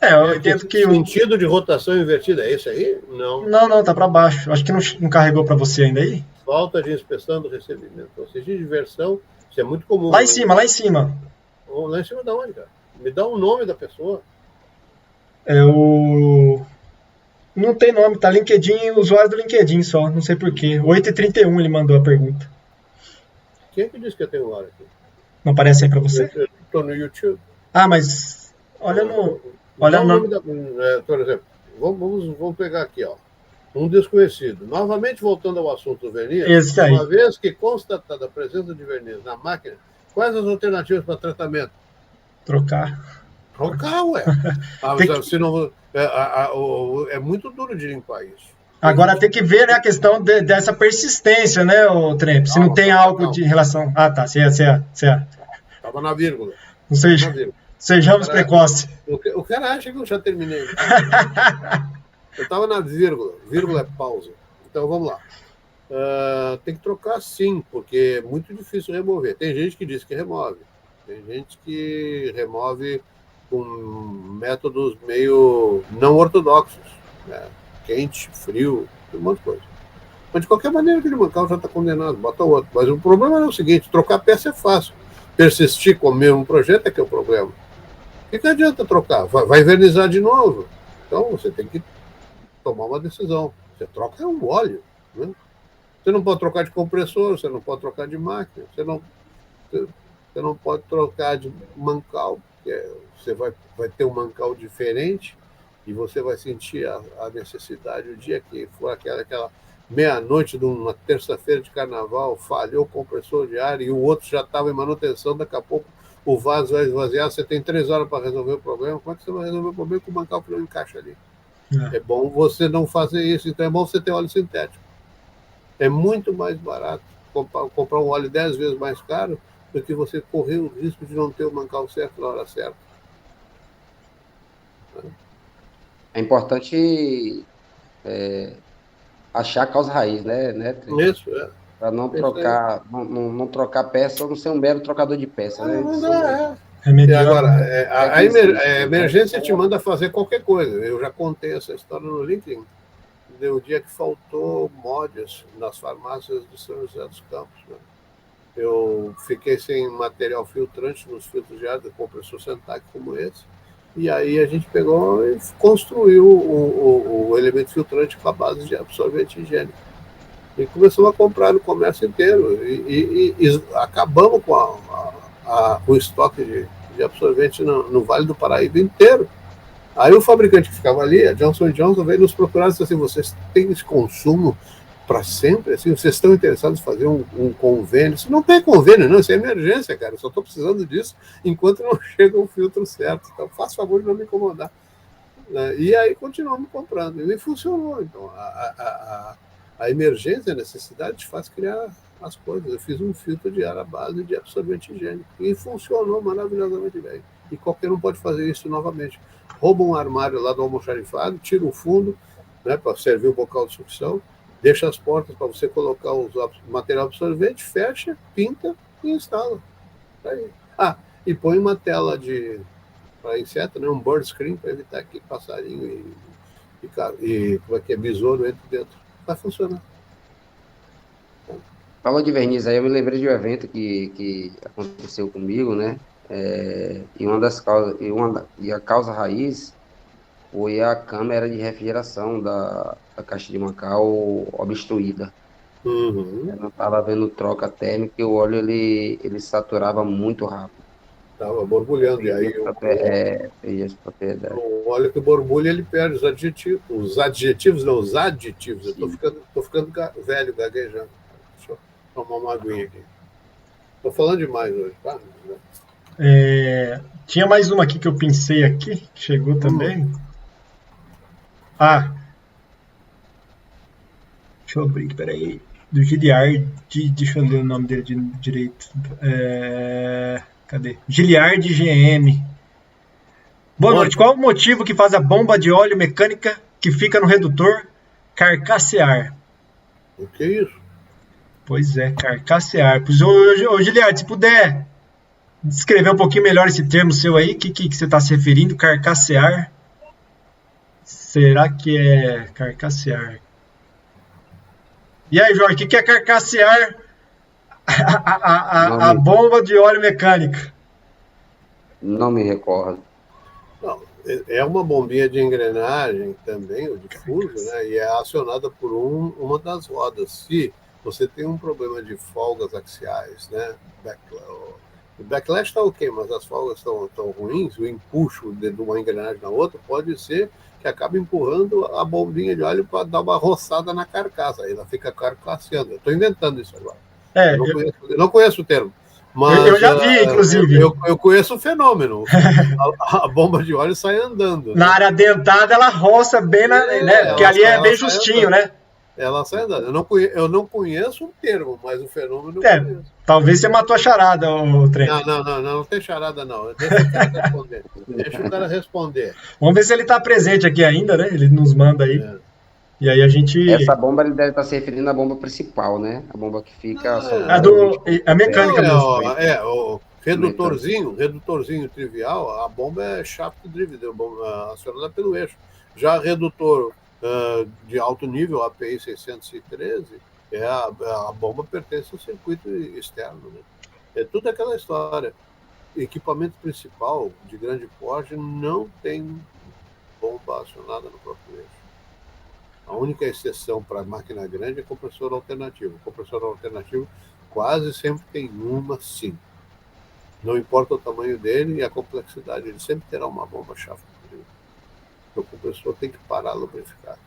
Eu entendo que... Sentido de rotação invertida, é esse aí? Não. Não, tá para baixo. Acho que não carregou para você ainda aí. Falta de inspeção do recebimento. Ou seja, de versão, isso é muito comum. Lá em cima. Lá em cima da onde, cara? Me dá o nome da pessoa. Não tem nome, tá LinkedIn, usuário do LinkedIn só, não sei porquê. 8h31 ele mandou a pergunta. Quem é que disse que eu tenho hora aqui? Não aparece aí pra você? Eu tô no YouTube. Mas olha no... Por exemplo, vamos pegar aqui, ó. Um desconhecido. Novamente, voltando ao assunto do verniz, uma vez que constatada a presença de verniz na máquina, quais as alternativas para tratamento? Trocar, ué. É muito duro de limpar isso. Agora tem que ver, né, a questão dessa persistência, né, o Tremp? Se não tem algo de relação... Ah, tá. Estava na vírgula. Não sejamos precoces. O cara acha que eu já terminei. Eu estava na vírgula. Vírgula é pausa. Então, vamos lá. Tem que trocar sim, porque é muito difícil remover. Tem gente que diz que remove. Tem gente que remove com métodos meio não ortodoxos. Né? Quente, frio, um monte de coisa. Mas, de qualquer maneira, aquele bancal já está condenado. Bota outro. Mas o problema é o seguinte, trocar peça é fácil. Persistir com o mesmo projeto é que é o problema. O que adianta trocar? Vai vernizar de novo. Então, você tem que tomar uma decisão. Você troca um óleo. Né? Você não pode trocar de compressor, você não pode trocar de máquina, você não pode trocar de mancal, porque você vai ter um mancal diferente e você vai sentir a necessidade. O dia que for aquela meia-noite de uma terça-feira de carnaval, falhou o compressor de ar e o outro já estava em manutenção, daqui a pouco o vaso vai esvaziar, você tem 3 horas para resolver o problema. Como é que você vai resolver o problema com o mancal que não encaixa ali? É bom você não fazer isso, então é bom você ter óleo sintético. É muito mais barato comprar um óleo 10 vezes mais caro do que você correr o risco de não ter o mancal certo na hora certa. É importante achar a causa raiz, né, Isso, para não trocar, não trocar peça, não ser um mero trocador de peça, né? Não dá, E agora, a emergência te manda fazer qualquer coisa. Eu já contei essa história no LinkedIn. Deu o dia que faltou mods nas farmácias de São José dos Campos. Né? Eu fiquei sem material filtrante nos filtros de ar do compressor Sentac como esse. E aí a gente pegou e construiu o elemento filtrante com a base de absorvente higiênico. E começamos a comprar no comércio inteiro. E acabamos com o estoque de absorvente no Vale do Paraíba inteiro. Aí o fabricante que ficava ali, a Johnson & Johnson, veio nos procurar e disse assim: vocês têm esse consumo para sempre? Assim, vocês estão interessados em fazer um convênio? Isso não tem convênio, não, isso é emergência, cara. Eu só estou precisando disso enquanto não chega o filtro certo. Então, faça favor de não me incomodar. E aí continuamos comprando. E funcionou. Então, a emergência, a necessidade te faz criar as coisas. Eu fiz um filtro de ar à base de absorvente higiênico e funcionou maravilhosamente bem. E qualquer um pode fazer isso novamente. Rouba um armário lá do almoxarifado, tira o fundo, né, para servir o bocal de sucção, deixa as portas para você colocar o material absorvente, fecha, pinta e instala. Aí. E põe uma tela para inseto, né, um bird screen, para evitar que passarinho e como é que é, besouro entre dentro. Vai funcionar. Falou de verniz aí, eu me lembrei de um evento que aconteceu comigo, né? E uma das causas, e a causa raiz foi a câmara de refrigeração da caixa de Macau obstruída. Uhum. Eu não estava vendo troca térmica e o óleo ele saturava muito rápido. Estava borbulhando. E aí o óleo que borbulha, ele perde os aditivos. Os aditivos. Eu tô ficando velho, gaguejando. Deixa eu tomar uma aguinha aqui. Tô falando demais hoje, tá? Tinha mais uma aqui que eu pensei aqui, que chegou também. Deixa eu abrir, peraí. Do Giliard, deixa eu ler o nome dele direito. Cadê? Giliard GM. Boa noite. Qual o motivo que faz a bomba de óleo mecânica que fica no redutor carcassear? O que é isso? Pois é, carcassear. Ô Giliard, se puder descrever um pouquinho melhor esse termo seu aí, que você está se referindo, carcassear? Será que é carcassear? E aí, Jorge, o que é carcassear a bomba de óleo mecânica? Não me recordo. Não, é uma bombinha de engrenagem também, o difuso, né? E é acionada por uma das rodas. Se você tem um problema de folgas axiais, né? O backlash está ok, mas as folgas estão ruins, o empuxo de uma engrenagem na outra pode ser que acaba empurrando a bombinha de óleo para dar uma roçada na carcaça. Aí ela fica carcasseando. Eu estou inventando isso agora. Eu não conheço o termo. Mas, eu já vi, inclusive. Eu conheço o fenômeno. A bomba de óleo sai andando. Na área dentada, ela roça bem, né? Porque ali é bem justinho, né? Ela sai andando. Eu não conheço o termo, mas o fenômeno eu conheço. Talvez você matou a charada, o trem. Não tem charada, não. Deixa o cara responder. Vamos ver se ele está presente aqui ainda, né? Ele nos manda aí. E aí a gente... Essa bomba ele deve estar se referindo à bomba principal, né? A bomba que fica... A mecânica mesmo. O redutorzinho trivial, a bomba é shaft driven, acionada pelo eixo. Já redutor de alto nível, API 613, a bomba pertence ao circuito externo. Né? É tudo aquela história. Equipamento principal de grande porte não tem bomba acionada no próprio eixo. A única exceção para máquina grande é compressor alternativo. O compressor alternativo quase sempre tem uma, sim. Não importa o tamanho dele e a complexidade, ele sempre terá uma bomba shaft. O compressor tem que parar lubrificado.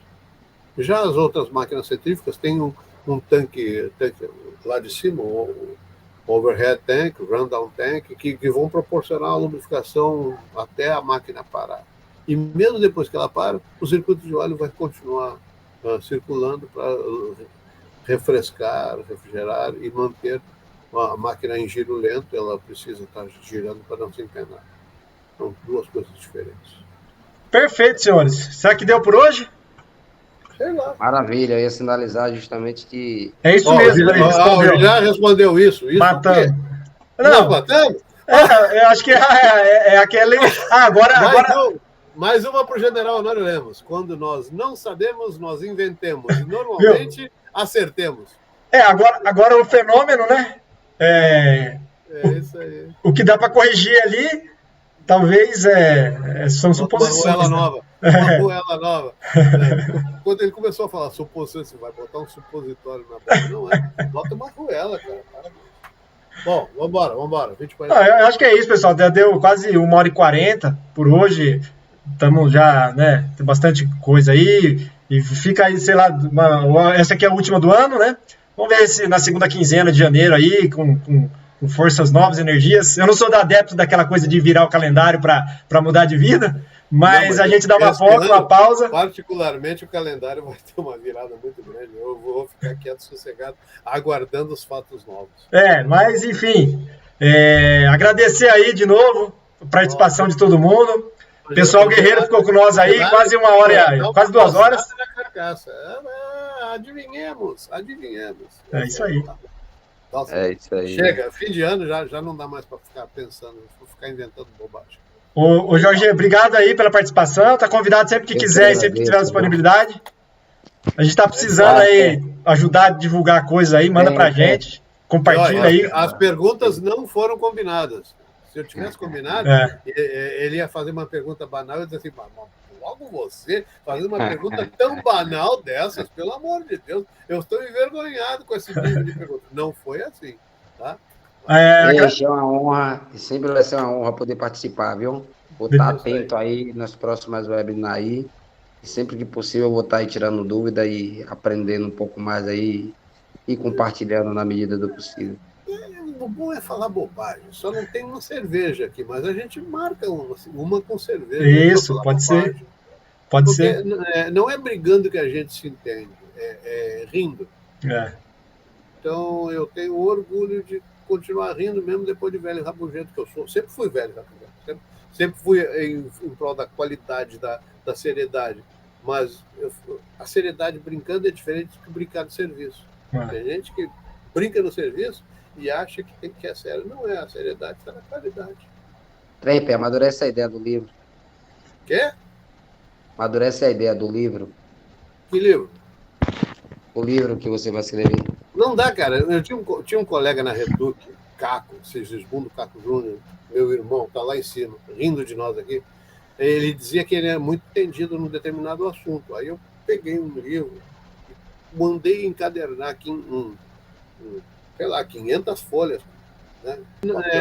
Já as outras máquinas centrífugas têm um tanque lá de cima, o overhead tank, rundown tank, que vão proporcionar a lubrificação até a máquina parar. E mesmo depois que ela para, o circuito de óleo vai continuar circulando para refrescar, refrigerar e manter a máquina em giro lento. Ela precisa estar girando para não se empenar. São duas coisas diferentes. Perfeito, senhores. Será que deu por hoje? Sei lá. Maravilha, eu ia sinalizar justamente que... É isso mesmo, ele respondeu. Já respondeu isso. Matando. Não, matando? Eu acho que é aquele... agora... Mais uma para o general Honório Lemos. Quando nós não sabemos, nós inventemos. E normalmente acertemos. Agora o fenômeno, né? É isso aí. O que dá para corrigir ali, talvez são suposições. Uma ruela nova. Quando ele começou a falar suposição, você vai botar um supositório na boca. Não é. Bota uma ruela, cara. Bom, vambora. 20, eu acho que é isso, pessoal. Já deu quase 1h40 por hoje. Estamos já, né? Tem bastante coisa aí. E fica aí, sei lá, essa aqui é a última do ano, né? Vamos ver se na segunda quinzena de janeiro aí, com forças novas, energias. Eu não sou adepto daquela coisa de virar o calendário para mudar de vida, mas a gente dá uma foca, uma pausa. Particularmente o calendário vai ter uma virada muito grande. Eu vou ficar quieto, sossegado, aguardando os fatos novos. Mas enfim, agradecer aí de novo a participação de todo mundo. O pessoal guerreiro ficou com nós aí, quase 1 hora, quase 2 horas. Adivinhemos. É isso aí. Nossa, é isso aí. Chega, fim de ano já não dá mais para ficar pensando, vou ficar inventando bobagem. Ô Jorge, obrigado aí pela participação. Está convidado sempre que quiser e sempre que tiver disponibilidade. A gente está precisando aí ajudar a divulgar coisas aí, manda pra gente, compartilha aí. As perguntas não foram combinadas. Se eu tivesse combinado, ele ia fazer uma pergunta banal e dizer assim, logo você fazer uma pergunta tão banal dessas, pelo amor de Deus, eu estou envergonhado com esse nível de pergunta. Não foi assim, tá? É uma honra, e sempre vai ser uma honra poder participar, viu? Vou estar atento aí nas próximas webinars aí, e sempre que possível eu vou estar aí tirando dúvida e aprendendo um pouco mais aí e compartilhando na medida do possível. O bom é falar bobagem, só não tem uma cerveja aqui, mas a gente marca uma com cerveja. Isso, pode ser. Pode ser. Não é brigando que a gente se entende, é rindo. Então eu tenho orgulho de continuar rindo mesmo depois de velho rabugento que eu sou. Sempre fui velho rabugento, sempre fui em prol da qualidade, da seriedade. Mas a seriedade brincando é diferente do que brincar no serviço. Tem gente que brinca no serviço e acha que é sério. Não é, a seriedade está na qualidade. Tremper, amadurece a ideia do livro. Quê? Amadurece a ideia do livro. Que livro? O livro que você vai escrever. Não dá, cara. Eu tinha um colega na Reduc, Caco, Sigismundo Caco Júnior, meu irmão, tá lá em cima, rindo de nós aqui. Ele dizia que ele é muito entendido num determinado assunto. Aí eu peguei um livro, mandei encadernar aqui sei lá, 500 folhas. Né?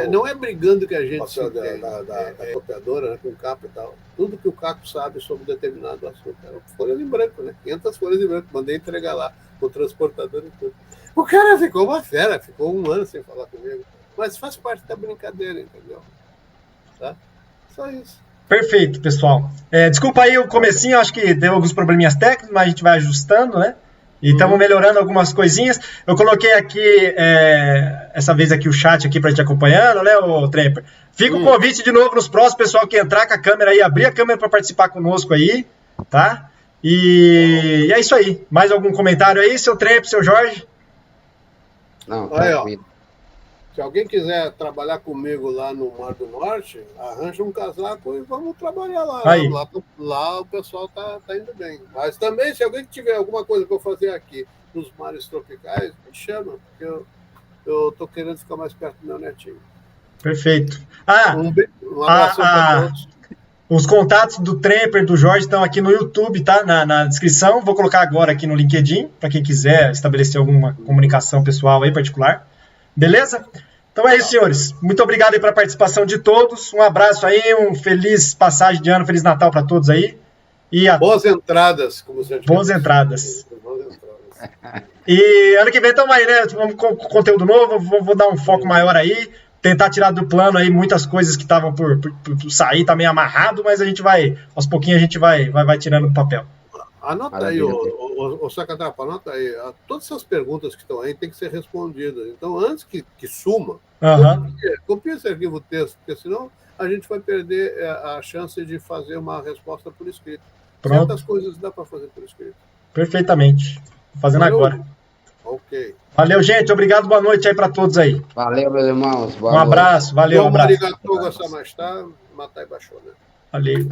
Não é brigando que a gente se entende. Da copiadora, né, com capa e tal. Tudo que o Caco sabe sobre determinado assunto. Folhas em branco, né? 500 folhas em branco. Mandei entregar lá com o transportador e tudo. O cara ficou uma fera, ficou 1 ano sem falar comigo. Mas faz parte da brincadeira, entendeu? Tá? Só isso. Perfeito, pessoal. Desculpa aí o comecinho, acho que deu alguns probleminhas técnicos, mas a gente vai ajustando, né? E estamos melhorando algumas coisinhas. Eu coloquei aqui, essa vez aqui o chat aqui para a gente acompanhando, né, o Tremper? Fica o convite de novo nos próximos, pessoal que entrar com a câmera aí, abrir a câmera para participar conosco aí, tá? E é isso aí. Mais algum comentário aí, seu Tremper, seu Jorge? Não, aí, se alguém quiser trabalhar comigo lá no Mar do Norte, arranja um casaco e vamos trabalhar lá. Aí. Lá o pessoal tá indo bem. Mas também, se alguém tiver alguma coisa para eu fazer aqui nos mares tropicais, me chama, porque eu tô querendo ficar mais perto do meu netinho. Perfeito. Um abraço para todos. Os contatos do Tremper, do Jorge, estão aqui no YouTube, tá? Na descrição. Vou colocar agora aqui no LinkedIn, para quem quiser estabelecer alguma comunicação pessoal aí, particular. Beleza? Então é isso, senhores. Muito obrigado aí pela participação de todos. Um abraço aí, feliz passagem de ano, Feliz Natal para todos aí. Boas entradas, como você disse. Boas entradas. E ano que vem estamos aí, né? Vamos com conteúdo novo, vou dar um foco maior aí, tentar tirar do plano aí muitas coisas que estavam por sair, tá meio amarrado, mas a gente vai, aos pouquinhos a gente vai tirando do papel. Anota aí, ô Sacatrapa, anota aí. Todas essas perguntas que estão aí têm que ser respondidas. Então, antes que suma, copia esse arquivo texto, porque senão a gente vai perder a chance de fazer uma resposta por escrito. Pronto. Certas coisas dá para fazer por escrito. Perfeitamente. Fazendo agora. Ok. Valeu, gente. Obrigado. Boa noite aí para todos aí. Valeu, meus irmãos. Um abraço. Valeu, um abraço. Obrigado por gostar mais tarde. Matar e baixou, né? Valeu.